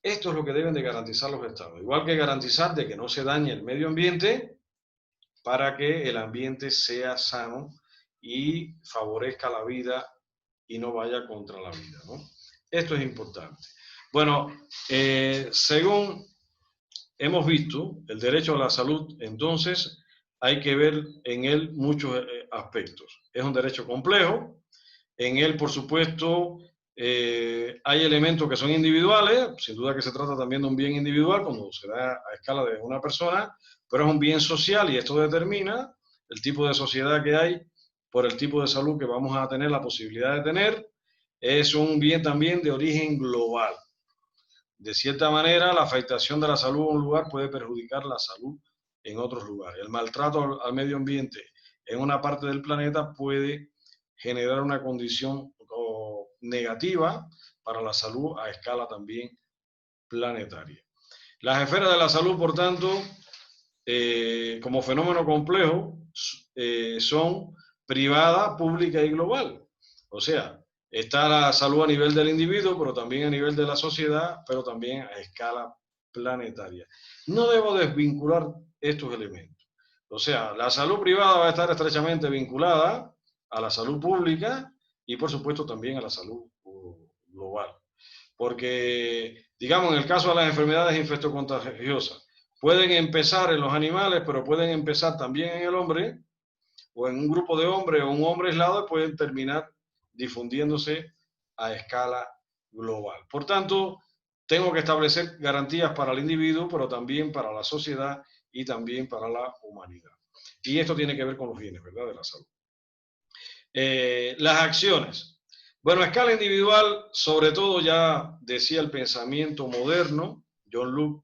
Speaker 1: Esto es lo que deben de garantizar los Estados, igual que garantizar de que no se dañe el medio ambiente para que el ambiente sea sano y favorezca la vida y no vaya contra la vida, ¿no? Esto es importante. Bueno, según hemos visto, el derecho a la salud, entonces, hay que ver en él muchos aspectos. Es un derecho complejo. En él, por supuesto, hay elementos que son individuales, sin duda que se trata también de un bien individual cuando se da a escala de una persona, pero es un bien social y esto determina el tipo de sociedad que hay por el tipo de salud que vamos a tener la posibilidad de tener. Es un bien también de origen global. De cierta manera, la afectación de la salud en un lugar puede perjudicar la salud en otros lugares. El maltrato al medio ambiente en una parte del planeta puede generar una condición negativa para la salud a escala también planetaria. Las esferas de la salud, por tanto, como fenómeno complejo, son privada, pública y global. O sea, está la salud a nivel del individuo, pero también a nivel de la sociedad, pero también a escala planetaria. No debo desvincular estos elementos. O sea, la salud privada va a estar estrechamente vinculada a la salud pública y, por supuesto, también a la salud global. Porque, digamos, en el caso de las enfermedades infectocontagiosas, pueden empezar en los animales, pero pueden empezar también en el hombre, o en un grupo de hombres, o un hombre aislado, y pueden terminar difundiéndose a escala global. Por tanto, tengo que establecer garantías para el individuo, pero también para la sociedad y también para la humanidad. Y esto tiene que ver con los bienes, ¿verdad?, de la salud. Las acciones. Bueno, a escala individual, sobre todo ya decía el pensamiento moderno, John Locke,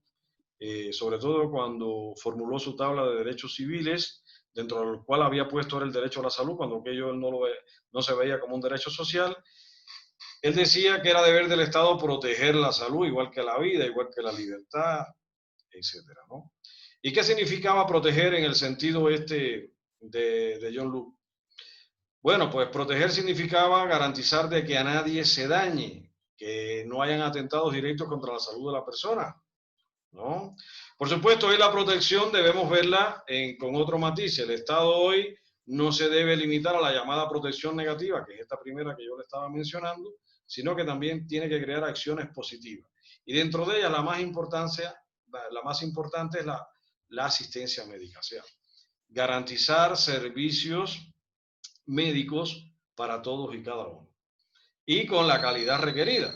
Speaker 1: sobre todo cuando formuló su tabla de derechos civiles, dentro del cual había puesto el derecho a la salud, cuando aquello no se veía como un derecho social. Él decía que era deber del Estado proteger la salud, igual que la vida, igual que la libertad, etcétera, ¿no? ¿Y qué significaba proteger en el sentido de John Locke? Bueno, pues proteger significaba garantizar de que a nadie se dañe, que no hayan atentados directos contra la salud de la persona, ¿no? Por supuesto, hoy la protección debemos verla con otro matiz. El Estado hoy no se debe limitar a la llamada protección negativa, que es esta primera que yo le estaba mencionando, sino que también tiene que crear acciones positivas. Y dentro de ellas la más importante es la asistencia médica, o sea, garantizar servicios médicos para todos y cada uno. Y con la calidad requerida,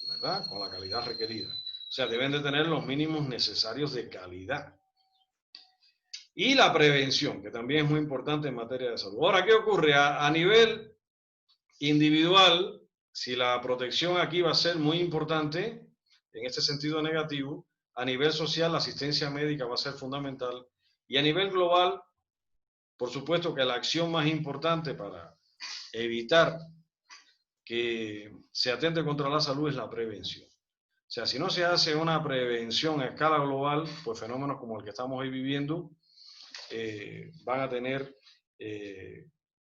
Speaker 1: ¿verdad? Con la calidad requerida. O sea, deben de tener los mínimos necesarios de calidad. Y la prevención, que también es muy importante en materia de salud. Ahora, ¿qué ocurre? A nivel individual, si la protección aquí va a ser muy importante, en este sentido negativo, a nivel social la asistencia médica va a ser fundamental. Y a nivel global, por supuesto que la acción más importante para evitar que se atente contra la salud es la prevención. O sea, si no se hace una prevención a escala global, pues fenómenos como el que estamos hoy viviendo van a tener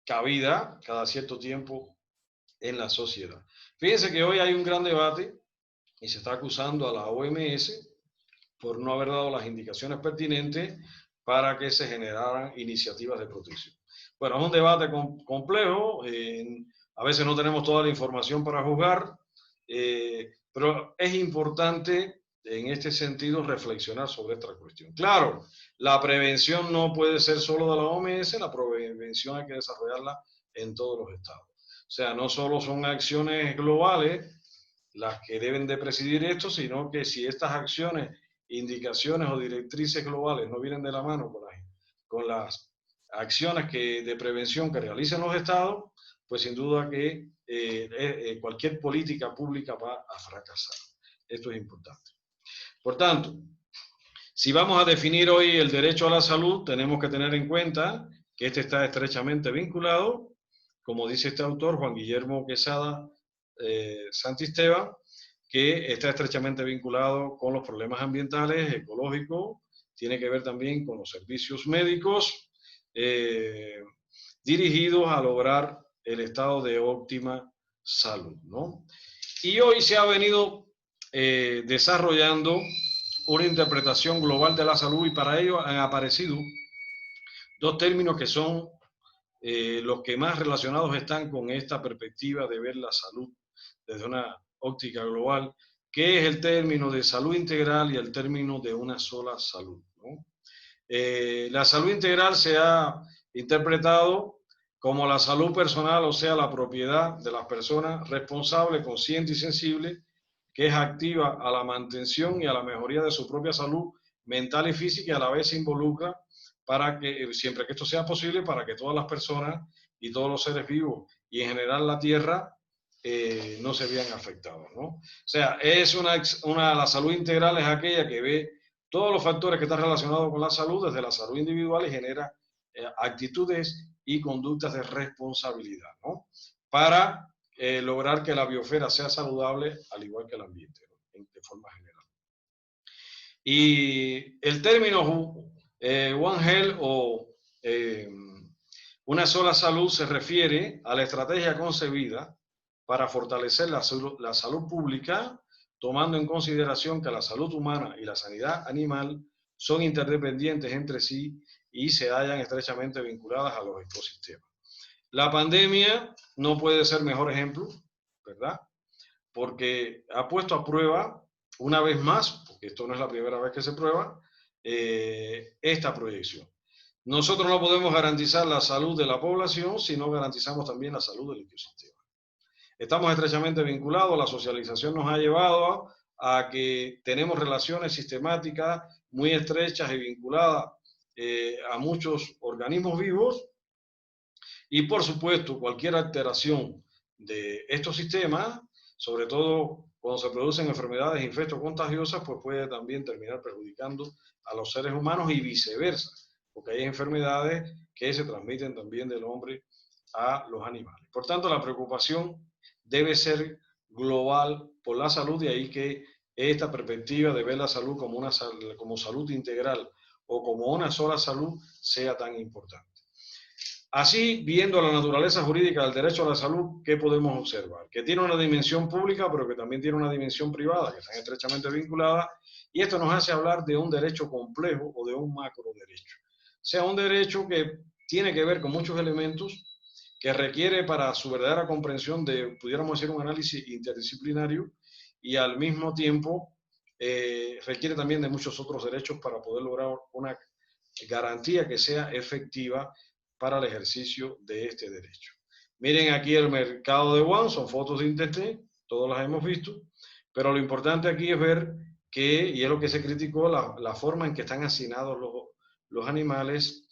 Speaker 1: cabida cada cierto tiempo en la sociedad. Fíjense que hoy hay un gran debate y se está acusando a la OMS por no haber dado las indicaciones pertinentes para que se generaran iniciativas de protección. Bueno, es un debate complejo, a veces no tenemos toda la información para juzgar, pero es importante en este sentido reflexionar sobre esta cuestión. Claro, la prevención no puede ser solo de la OMS, la prevención hay que desarrollarla en todos los estados. O sea, no solo son acciones globales las que deben de presidir esto, sino que si estas acciones, indicaciones o directrices globales no vienen de la mano con las acciones de prevención que realicen los estados, pues sin duda que cualquier política pública va a fracasar. Esto es importante. Por tanto, si vamos a definir hoy el derecho a la salud, tenemos que tener en cuenta que este está estrechamente vinculado, como dice este autor, Juan Guillermo Quesada Santisteban, que está estrechamente vinculado con los problemas ambientales, ecológicos, tiene que ver también con los servicios médicos, dirigidos a lograr el estado de óptima salud, ¿no? Y hoy se ha venido desarrollando una interpretación global de la salud y para ello han aparecido dos términos que son los que más relacionados están con esta perspectiva de ver la salud desde una óptica global, que es el término de salud integral y el término de una sola salud, ¿no? La salud integral se ha interpretado como la salud personal, o sea, la propiedad de las personas responsable, consciente y sensible, que es activa a la mantención y a la mejoría de su propia salud mental y física y a la vez se involucra para que, siempre que esto sea posible, para que todas las personas y todos los seres vivos y en general la Tierra no se vean afectados, ¿no? O sea, la salud integral es aquella que ve todos los factores que están relacionados con la salud, desde la salud individual y genera actitudes y conductas de responsabilidad, ¿no? Para lograr que la biosfera sea saludable al igual que el ambiente, ¿no? De forma general. Y el término One Health o una sola salud se refiere a la estrategia concebida para fortalecer la salud pública, tomando en consideración que la salud humana y la sanidad animal son interdependientes entre sí y se hallan estrechamente vinculadas a los ecosistemas. La pandemia no puede ser mejor ejemplo, ¿verdad? Porque ha puesto a prueba, una vez más, porque esto no es la primera vez que se prueba, esta proyección. Nosotros no podemos garantizar la salud de la población si no garantizamos también la salud del ecosistema. Estamos estrechamente vinculados, la socialización nos ha llevado a que tenemos relaciones sistemáticas muy estrechas y vinculadas a muchos organismos vivos y por supuesto cualquier alteración de estos sistemas, sobre todo cuando se producen enfermedades infectocontagiosas, pues puede también terminar perjudicando a los seres humanos y viceversa, porque hay enfermedades que se transmiten también del hombre a los animales. Por tanto, la preocupación debe ser global por la salud, de ahí que esta perspectiva de ver la salud como salud integral o como una sola salud sea tan importante. Así, viendo la naturaleza jurídica del derecho a la salud, ¿qué podemos observar? Que tiene una dimensión pública, pero que también tiene una dimensión privada, que están estrechamente vinculadas, y esto nos hace hablar de un derecho complejo o de un macro derecho. O sea, un derecho que tiene que ver con muchos elementos, que requiere para su verdadera comprensión pudiéramos decir, un análisis interdisciplinario, y al mismo tiempo requiere también de muchos otros derechos para poder lograr una garantía que sea efectiva para el ejercicio de este derecho. Miren aquí el mercado de Wuhan, son fotos de internet, todas las hemos visto, pero lo importante aquí es ver que, y es lo que se criticó, la forma en que están asignados los animales.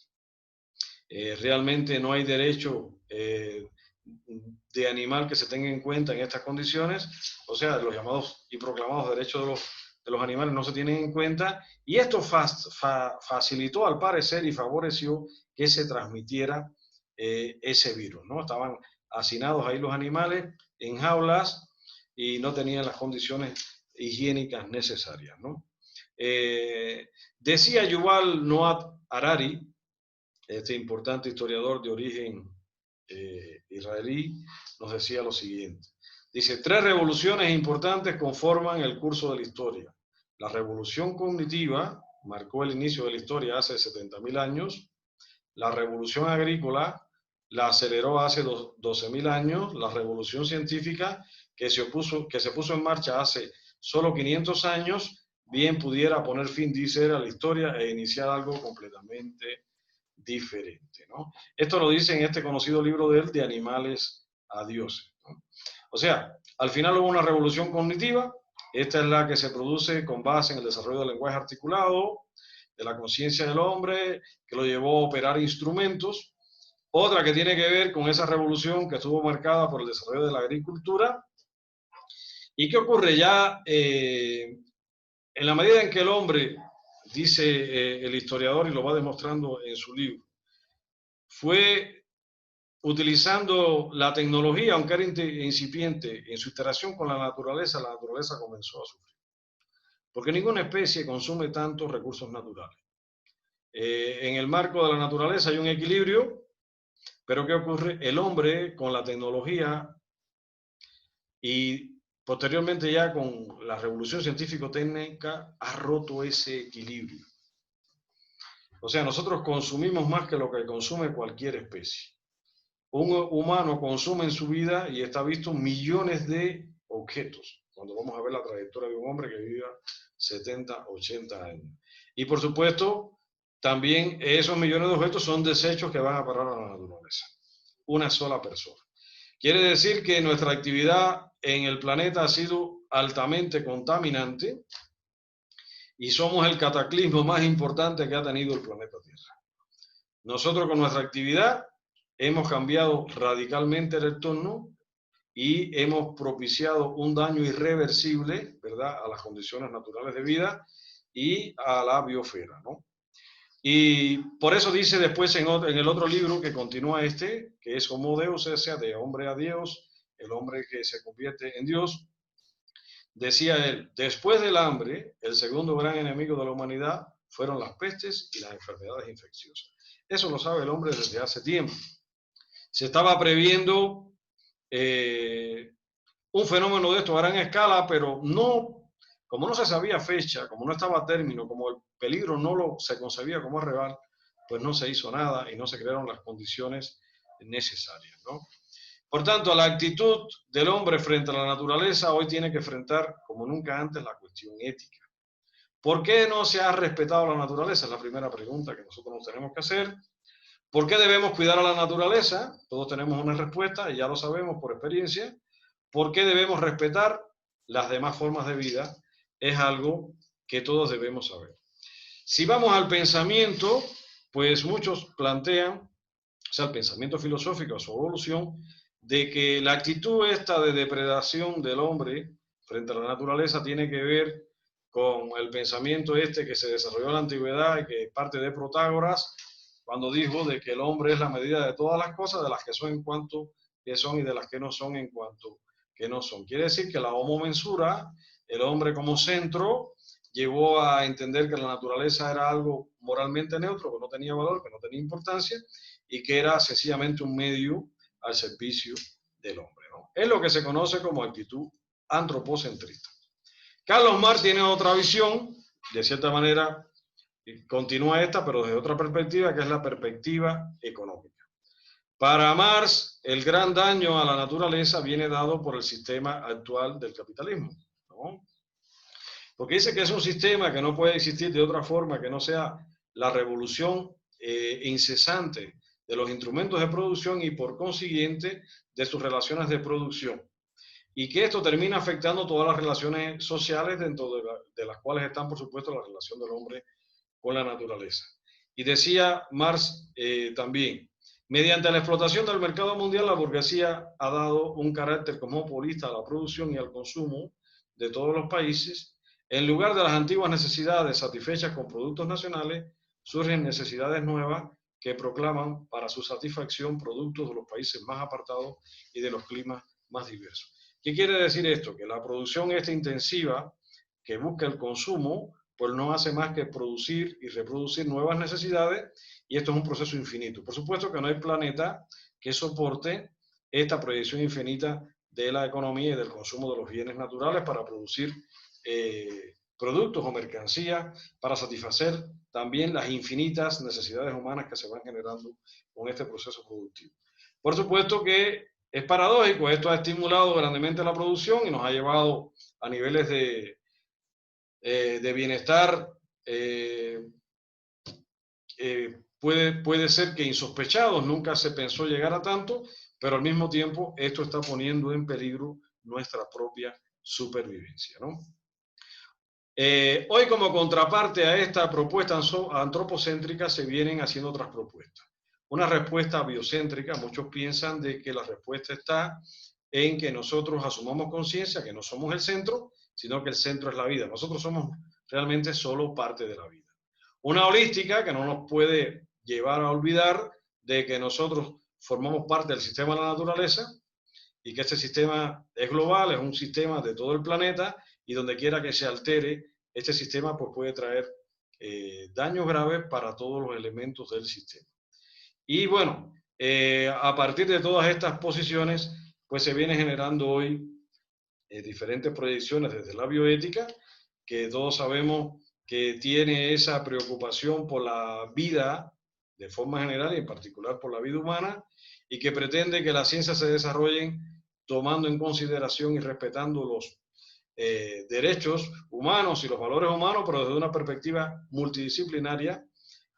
Speaker 1: Realmente no hay derecho de animal que se tenga en cuenta en estas condiciones, o sea, los llamados y proclamados derechos de los animales no se tienen en cuenta, y esto facilitó al parecer y favoreció que se transmitiera ese virus, ¿no? Estaban hacinados ahí los animales en jaulas y no tenían las condiciones higiénicas necesarias, ¿no? Decía Yuval Noah Harari, este importante historiador de origen israelí, nos decía lo siguiente. Dice, 3 revoluciones importantes conforman el curso de la historia. La revolución cognitiva marcó el inicio de la historia hace 70.000 años. La revolución agrícola la aceleró hace 12.000 años. La revolución científica que se puso en marcha hace solo 500 años, bien pudiera poner fin, dice él, a la historia e iniciar algo completamente diferente, ¿no? Esto lo dice en este conocido libro de él, De animales a dioses, ¿no? O sea, al final hubo una revolución cognitiva. Esta es la que se produce con base en el desarrollo del lenguaje articulado, de la conciencia del hombre, que lo llevó a operar instrumentos. Otra que tiene que ver con esa revolución que estuvo marcada por el desarrollo de la agricultura. ¿Y qué ocurre ya? En la medida en que el hombre, dice el historiador y lo va demostrando en su libro, fue utilizando la tecnología, aunque era incipiente, en su interacción con la naturaleza comenzó a sufrir. Porque ninguna especie consume tantos recursos naturales. En el marco de la naturaleza hay un equilibrio, pero ¿qué ocurre? El hombre, con la tecnología y posteriormente ya con la revolución científico-técnica, ha roto ese equilibrio. O sea, nosotros consumimos más que lo que consume cualquier especie. Un humano consume en su vida, y está visto, millones de objetos, cuando vamos a ver la trayectoria de un hombre que viva 70, 80 años. Y por supuesto, también esos millones de objetos son desechos que van a parar a la naturaleza. Una sola persona. Quiere decir que nuestra actividad en el planeta ha sido altamente contaminante y somos el cataclismo más importante que ha tenido el planeta Tierra. Nosotros con nuestra actividad hemos cambiado radicalmente el entorno y hemos propiciado un daño irreversible, ¿verdad?, a las condiciones naturales de vida y a la biosfera, ¿no? Y por eso dice después en el otro libro que continúa que es Homo Deus, o sea, de hombre a Dios, el hombre que se convierte en Dios. Decía él, después del hambre, el segundo gran enemigo de la humanidad fueron las pestes y las enfermedades infecciosas. Eso lo sabe el hombre desde hace tiempo. Se estaba previendo un fenómeno de esto a gran escala, pero no, como no se sabía fecha, como no estaba a término, como el peligro se concebía como real, pues no se hizo nada y no se crearon las condiciones necesarias, ¿no? Por tanto, la actitud del hombre frente a la naturaleza hoy tiene que enfrentar, como nunca antes, la cuestión ética. ¿Por qué no se ha respetado la naturaleza? Es la primera pregunta que nosotros nos tenemos que hacer. ¿Por qué debemos cuidar a la naturaleza? Todos tenemos una respuesta y ya lo sabemos por experiencia. ¿Por qué debemos respetar las demás formas de vida? Es algo que todos debemos saber. Si vamos al pensamiento, pues muchos plantean, o sea, el pensamiento filosófico, su evolución, de que la actitud esta de depredación del hombre frente a la naturaleza tiene que ver con el pensamiento que se desarrolló en la antigüedad y que parte de Protágoras, cuando dijo de que el hombre es la medida de todas las cosas, de las que son en cuanto que son y de las que no son en cuanto que no son. Quiere decir que la homo mensura, el hombre como centro, llevó a entender que la naturaleza era algo moralmente neutro, que no tenía valor, que no tenía importancia y que era sencillamente un medio al servicio del hombre, ¿no? Es lo que se conoce como actitud antropocentrista. Carlos Marx tiene otra visión, de cierta manera, continúa esta, pero desde otra perspectiva, que es la perspectiva económica. Para Marx, el gran daño a la naturaleza viene dado por el sistema actual del capitalismo, ¿no? Porque dice que es un sistema que no puede existir de otra forma que no sea la revolución incesante de los instrumentos de producción y por consiguiente de sus relaciones de producción. Y que esto termina afectando todas las relaciones sociales, dentro de las cuales están, por supuesto, la relación del hombre con la naturaleza. Y decía Marx también, mediante la explotación del mercado mundial, la burguesía ha dado un carácter cosmopolita a la producción y al consumo de todos los países. En lugar de las antiguas necesidades satisfechas con productos nacionales, surgen necesidades nuevas que proclaman para su satisfacción productos de los países más apartados y de los climas más diversos. ¿Qué quiere decir esto? Que la producción esta intensiva que busca el consumo, pues no hace más que producir y reproducir nuevas necesidades, y esto es un proceso infinito. Por supuesto que no hay planeta que soporte esta proyección infinita de la economía y del consumo de los bienes naturales para producir productos o mercancías, para satisfacer también las infinitas necesidades humanas que se van generando con este proceso productivo. Por supuesto que es paradójico, esto ha estimulado grandemente la producción y nos ha llevado a niveles de bienestar puede ser que insospechados, nunca se pensó llegar a tanto, pero al mismo tiempo esto está poniendo en peligro nuestra propia supervivencia, ¿no? Hoy, como contraparte a esta propuesta antropocéntrica, se vienen haciendo otras propuestas. Una respuesta biocéntrica, muchos piensan de que la respuesta está en que nosotros asumamos conciencia que no somos el centro, sino que el centro es la vida. Nosotros somos realmente solo parte de la vida. Una holística que no nos puede llevar a olvidar de que nosotros formamos parte del sistema de la naturaleza y que este sistema es global, es un sistema de todo el planeta, y donde quiera que se altere este sistema, pues puede traer daños graves para todos los elementos del sistema. Y bueno, a partir de todas estas posiciones, pues se viene generando hoy diferentes proyecciones desde la bioética, que todos sabemos que tiene esa preocupación por la vida de forma general y en particular por la vida humana, y que pretende que las ciencias se desarrollen tomando en consideración y respetando los derechos humanos y los valores humanos, pero desde una perspectiva multidisciplinaria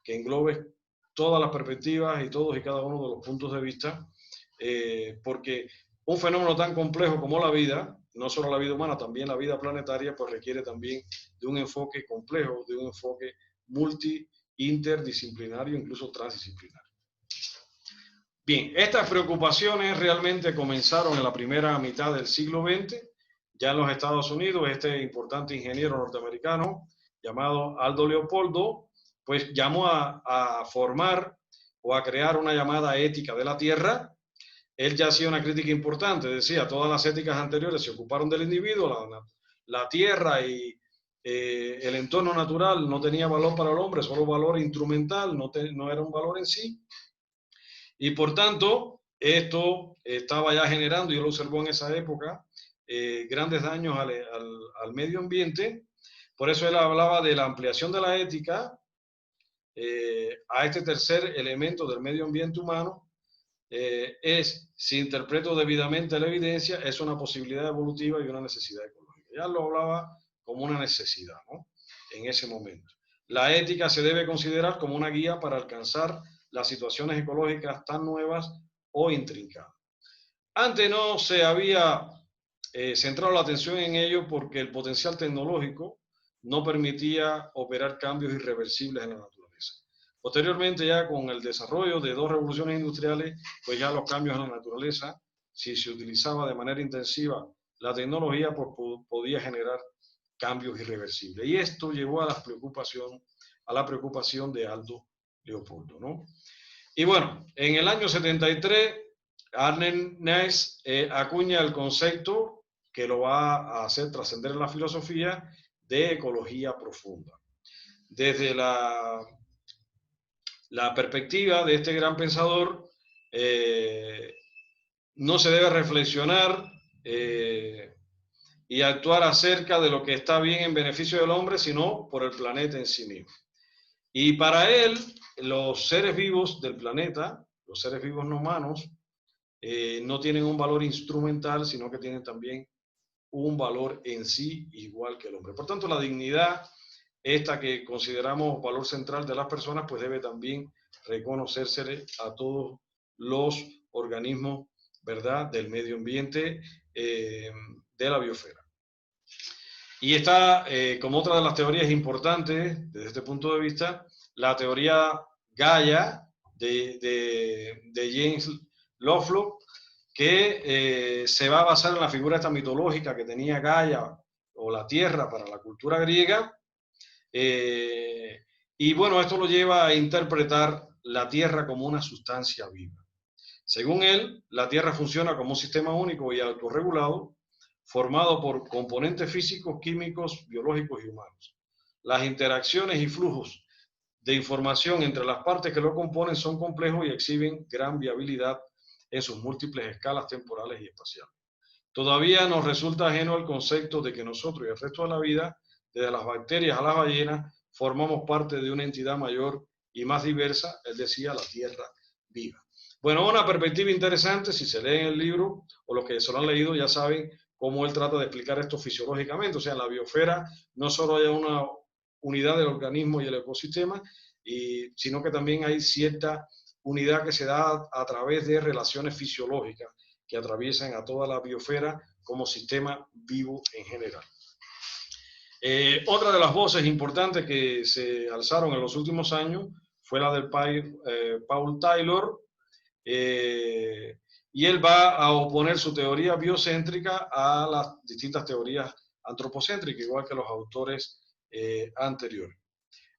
Speaker 1: que englobe todas las perspectivas y todos y cada uno de los puntos de vista, porque un fenómeno tan complejo como la vida, no solo la vida humana, también la vida planetaria, pues requiere también de un enfoque complejo, de un enfoque interdisciplinario, incluso transdisciplinario. Bien, estas preocupaciones realmente comenzaron en la primera mitad del siglo XX, ya en los Estados Unidos. Este importante ingeniero norteamericano llamado Aldo Leopoldo, pues llamó a formar o a crear una llamada ética de la Tierra. Él ya hacía una crítica importante, decía, todas las éticas anteriores se ocuparon del individuo, la Tierra y el entorno natural no tenía valor para el hombre, solo valor instrumental, no era un valor en sí. Y por tanto, esto estaba ya generando, y él lo observó en esa época, grandes daños al medio ambiente. Por eso él hablaba de la ampliación de la ética a este tercer elemento del medio ambiente humano. Si interpreto debidamente la evidencia, es una posibilidad evolutiva y una necesidad ecológica. Ya lo hablaba como una necesidad, ¿no? En ese momento. La ética se debe considerar como una guía para alcanzar las situaciones ecológicas tan nuevas o intrincadas. Antes no se había centrado la atención en ello porque el potencial tecnológico no permitía operar cambios irreversibles en la naturaleza. Posteriormente, ya con el desarrollo de dos revoluciones industriales, pues ya los cambios en la naturaleza, si se utilizaba de manera intensiva la tecnología, pues podía generar cambios irreversibles. Y esto llevó a la preocupación de Aldo Leopoldo, ¿no? Y bueno, en el año 73, Arne Naess acuña el concepto que lo va a hacer trascender en la filosofía de ecología profunda. Desde la perspectiva de este gran pensador, no se debe reflexionar y actuar acerca de lo que está bien en beneficio del hombre, sino por el planeta en sí mismo. Y para él, los seres vivos del planeta, los seres vivos no humanos, no tienen un valor instrumental, sino que tienen también un valor en sí igual que el hombre. Por tanto, la dignidad, esta que consideramos valor central de las personas, pues debe también reconocérsele a todos los organismos, ¿verdad?, del medio ambiente, de la biosfera. Y está, como otra de las teorías importantes desde este punto de vista, la teoría Gaia de James Lovelock, que se va a basar en la figura esta mitológica que tenía Gaia o la Tierra para la cultura griega. Y bueno, esto lo lleva a interpretar la Tierra como una sustancia viva. Según él, la Tierra funciona como un sistema único y autorregulado, formado por componentes físicos, químicos, biológicos y humanos. Las interacciones y flujos de información entre las partes que lo componen son complejos y exhiben gran viabilidad en sus múltiples escalas temporales y espaciales. Todavía nos resulta ajeno el concepto de que nosotros y el resto de la vida, desde las bacterias a las ballenas, formamos parte de una entidad mayor y más diversa, él decía, la Tierra viva. Bueno, una perspectiva interesante, si se lee en el libro, o los que se lo han leído ya saben cómo él trata de explicar esto fisiológicamente. O sea, en la biosfera no solo hay una unidad del organismo y el ecosistema, sino que también hay cierta unidad que se da a través de relaciones fisiológicas que atraviesan a toda la biosfera como sistema vivo en general. Otra de las voces importantes que se alzaron en los últimos años fue la del Paul Taylor, y él va a oponer su teoría biocéntrica a las distintas teorías antropocéntricas, igual que los autores anteriores.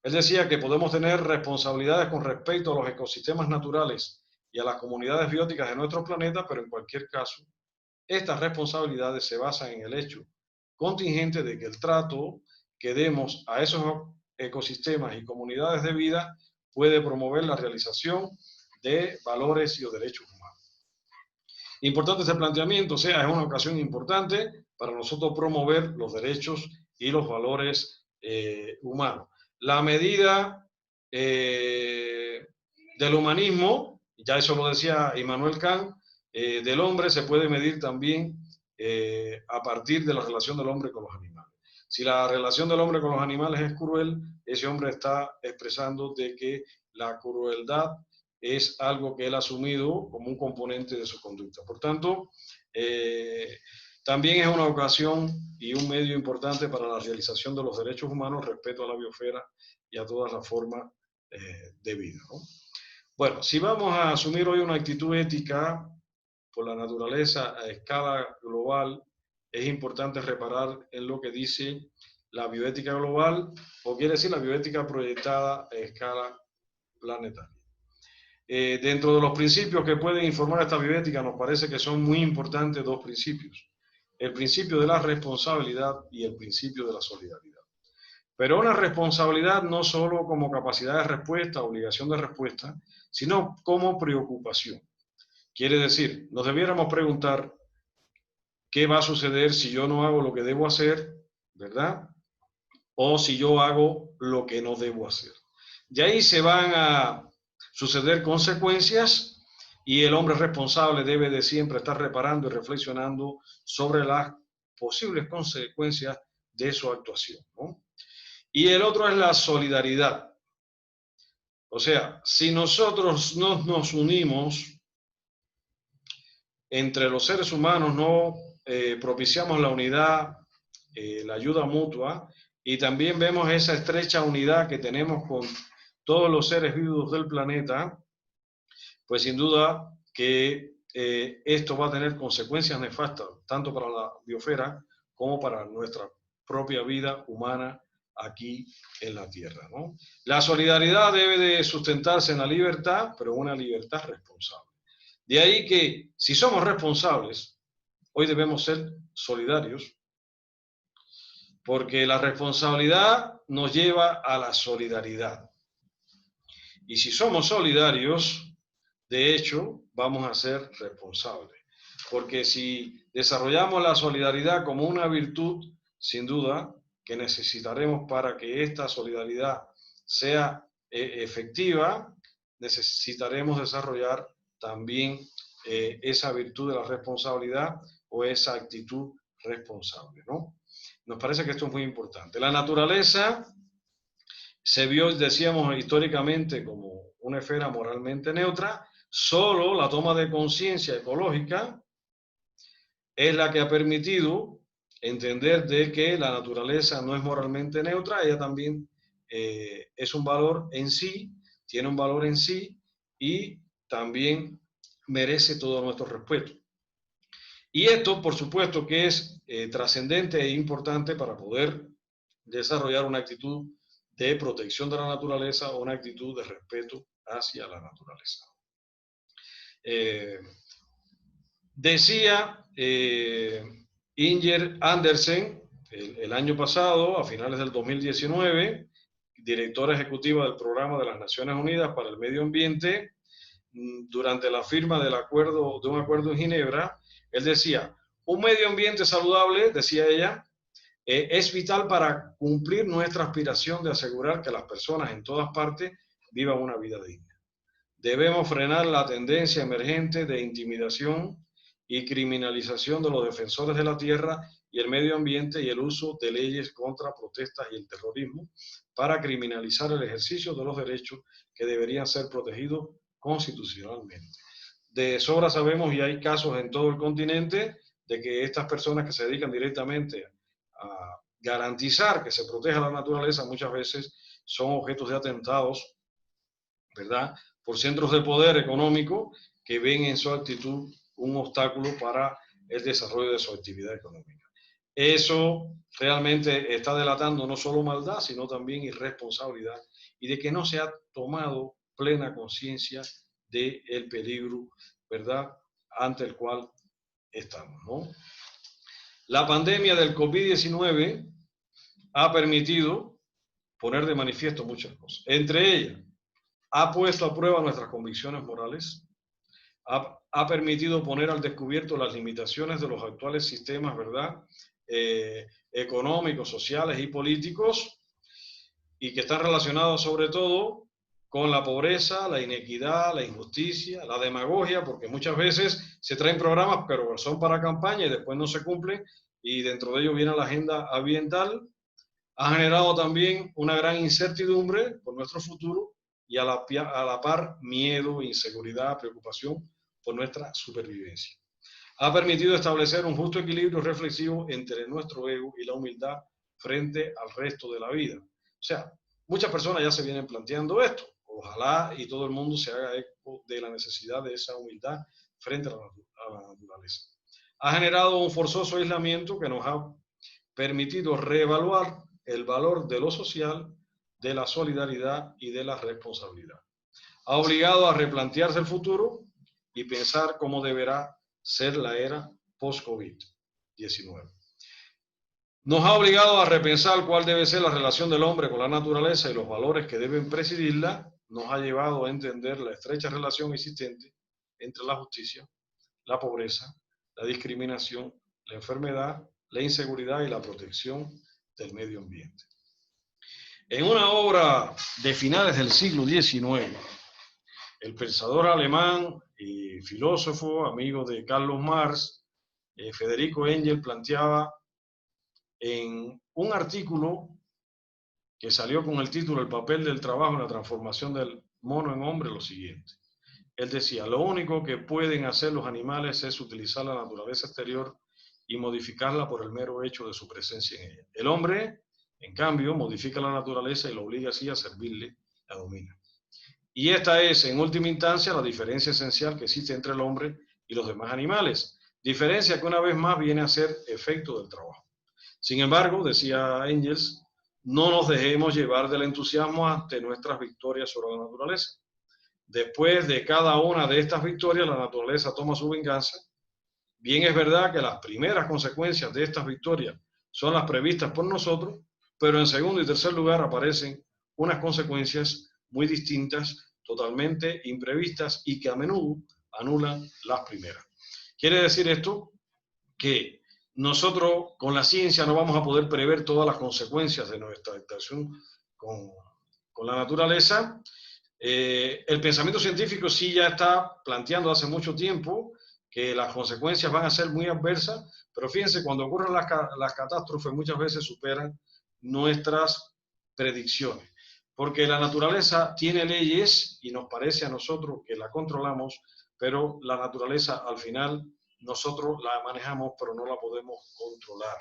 Speaker 1: Él decía que podemos tener responsabilidades con respecto a los ecosistemas naturales y a las comunidades bióticas de nuestro planeta, pero en cualquier caso, estas responsabilidades se basan en el hecho contingente de que el trato que demos a esos ecosistemas y comunidades de vida puede promover la realización de valores y de derechos humanos. Importante este planteamiento, o sea, es una ocasión importante para nosotros promover los derechos y los valores humanos. La medida del humanismo, ya eso lo decía Immanuel Kant, del hombre se puede medir también a partir de la relación del hombre con los animales. Si la relación del hombre con los animales es cruel, ese hombre está expresando de que la crueldad es algo que él ha asumido como un componente de su conducta. Por tanto, también es una ocasión y un medio importante para la realización de los derechos humanos, respeto a la biosfera y a todas las formas de vida, ¿no? Bueno, si vamos a asumir hoy una actitud ética por la naturaleza a escala global, es importante reparar en lo que dice la bioética global, o quiere decir la bioética proyectada a escala planetaria. Dentro de los principios que pueden informar esta bioética, nos parece que son muy importantes dos principios: el principio de la responsabilidad y el principio de la solidaridad. Pero una responsabilidad no solo como capacidad de respuesta, obligación de respuesta, sino como preocupación. Quiere decir, nos debiéramos preguntar qué va a suceder si yo no hago lo que debo hacer, ¿verdad? O si yo hago lo que no debo hacer. De ahí se van a suceder consecuencias y el hombre responsable debe de siempre estar reparando y reflexionando sobre las posibles consecuencias de su actuación, ¿no? Y el otro es la solidaridad. O sea, si nosotros no nos unimos entre los seres humanos, no propiciamos la unidad, la ayuda mutua, y también vemos esa estrecha unidad que tenemos con todos los seres vivos del planeta, pues sin duda que esto va a tener consecuencias nefastas, tanto para la biosfera como para nuestra propia vida humana aquí en la Tierra, ¿no? La solidaridad debe de sustentarse en la libertad, pero una libertad responsable. De ahí que, si somos responsables, hoy debemos ser solidarios, porque la responsabilidad nos lleva a la solidaridad. Y si somos solidarios, de hecho, vamos a ser responsables. Porque si desarrollamos la solidaridad como una virtud, sin duda que necesitaremos para que esta solidaridad sea efectiva, necesitaremos desarrollar también esa virtud de la responsabilidad o esa actitud responsable, ¿no? Nos parece que esto es muy importante. La naturaleza se vio, decíamos, históricamente como una esfera moralmente neutra. Solo la toma de conciencia ecológica es la que ha permitido entender de que la naturaleza no es moralmente neutra, ella también es un valor en sí, tiene un valor en sí y también merece todo nuestro respeto. Y esto, por supuesto, que es trascendente e importante para poder desarrollar una actitud de protección de la naturaleza o una actitud de respeto hacia la naturaleza. Decía Inger Andersen el año pasado, a finales del 2019, directora ejecutiva del Programa de las Naciones Unidas para el Medio Ambiente, durante la firma de un acuerdo en Ginebra, él decía, un medio ambiente saludable, decía ella, es vital para cumplir nuestra aspiración de asegurar que las personas en todas partes vivan una vida digna. Debemos frenar la tendencia emergente de intimidación y criminalización de los defensores de la tierra y el medio ambiente y el uso de leyes contra protestas y el terrorismo para criminalizar el ejercicio de los derechos que deberían ser protegidos constitucionalmente. De sobra sabemos, y hay casos en todo el continente, de que estas personas que se dedican directamente a garantizar que se proteja la naturaleza muchas veces son objetos de atentados, ¿verdad?, por centros de poder económico que ven en su actitud un obstáculo para el desarrollo de su actividad económica. Eso realmente está delatando no solo maldad, sino también irresponsabilidad y de que no se ha tomado plena conciencia del peligro, ¿verdad?, ante el cual estamos, ¿no? La pandemia del COVID-19 ha permitido poner de manifiesto muchas cosas. Entre ellas, ha puesto a prueba nuestras convicciones morales, ha permitido poner al descubierto las limitaciones de los actuales sistemas, ¿verdad?, económicos, sociales y políticos, y que están relacionados sobre todo con la pobreza, la inequidad, la injusticia, la demagogia, porque muchas veces se traen programas, pero son para campaña y después no se cumplen, y dentro de ello viene la agenda ambiental. Ha generado también una gran incertidumbre por nuestro futuro y a la par miedo, inseguridad, preocupación por nuestra supervivencia. Ha permitido establecer un justo equilibrio reflexivo entre nuestro ego y la humildad frente al resto de la vida. O sea, muchas personas ya se vienen planteando esto. Ojalá y todo el mundo se haga eco de la necesidad de esa humildad frente a la naturaleza. Ha generado un forzoso aislamiento que nos ha permitido reevaluar el valor de lo social, de la solidaridad y de la responsabilidad. Ha obligado a replantearse el futuro y pensar cómo deberá ser la era post-COVID-19. Nos ha obligado a repensar cuál debe ser la relación del hombre con la naturaleza y los valores que deben presidirla. Nos ha llevado a entender la estrecha relación existente entre la justicia, la pobreza, la discriminación, la enfermedad, la inseguridad y la protección del medio ambiente. En una obra de finales del siglo XIX, el pensador alemán y filósofo, amigo de Carlos Marx, Federico Engels, planteaba en un artículo que salió con el título El papel del trabajo en la transformación del mono en hombre lo siguiente. Él decía, lo único que pueden hacer los animales es utilizar la naturaleza exterior y modificarla por el mero hecho de su presencia en ella. El hombre, en cambio, modifica la naturaleza y lo obliga así a servirle, la domina. Y esta es, en última instancia, la diferencia esencial que existe entre el hombre y los demás animales. Diferencia que una vez más viene a ser efecto del trabajo. Sin embargo, decía Engels, no nos dejemos llevar del entusiasmo ante nuestras victorias sobre la naturaleza. Después de cada una de estas victorias, la naturaleza toma su venganza. Bien es verdad que las primeras consecuencias de estas victorias son las previstas por nosotros, pero en segundo y tercer lugar aparecen unas consecuencias muy distintas, totalmente imprevistas y que a menudo anulan las primeras. Quiere decir esto que nosotros con la ciencia no vamos a poder prever todas las consecuencias de nuestra interacción con la naturaleza. El pensamiento científico sí ya está planteando hace mucho tiempo que las consecuencias van a ser muy adversas, pero fíjense, cuando ocurren las catástrofes muchas veces superan nuestras predicciones, porque la naturaleza tiene leyes y nos parece a nosotros que la controlamos, pero la naturaleza al final nosotros la manejamos, pero no la podemos controlar.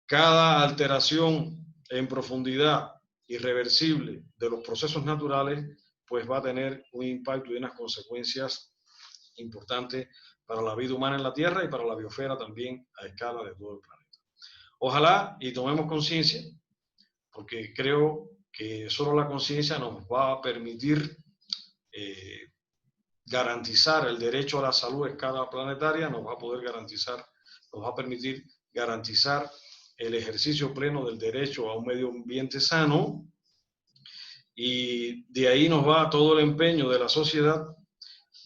Speaker 1: Cada alteración en profundidad irreversible de los procesos naturales, pues va a tener un impacto y unas consecuencias importantes para la vida humana en la Tierra y para la biosfera también a escala de todo el planeta. Ojalá y tomemos conciencia, porque creo que solo la conciencia nos va a permitir garantizar el derecho a la salud a escala planetaria, nos va a permitir garantizar el ejercicio pleno del derecho a un medio ambiente sano, y de ahí nos va todo el empeño de la sociedad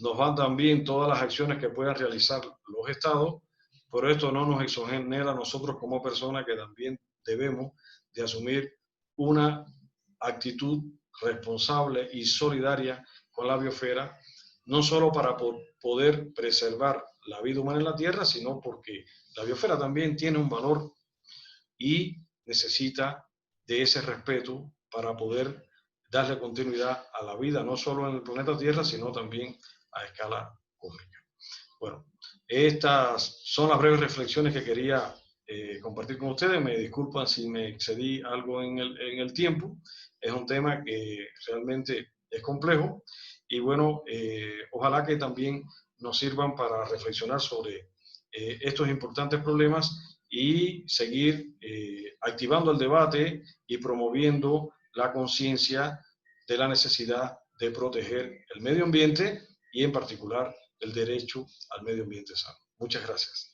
Speaker 1: nos van también todas las acciones que puedan realizar los estados, pero esto no nos exonera a nosotros como personas que también debemos de asumir una actitud responsable y solidaria con la biosfera, no solo para poder preservar la vida humana en la Tierra, sino porque la biosfera también tiene un valor y necesita de ese respeto para poder darle continuidad a la vida, no solo en el planeta Tierra, sino también a escala cósmica. Bueno, estas son las breves reflexiones que quería compartir con ustedes. Me disculpan si me excedí algo en el tiempo. Es un tema que realmente es complejo y bueno, ojalá que también nos sirvan para reflexionar sobre estos importantes problemas y seguir activando el debate y promoviendo la conciencia de la necesidad de proteger el medio ambiente y en particular el derecho al medio ambiente sano. Muchas gracias.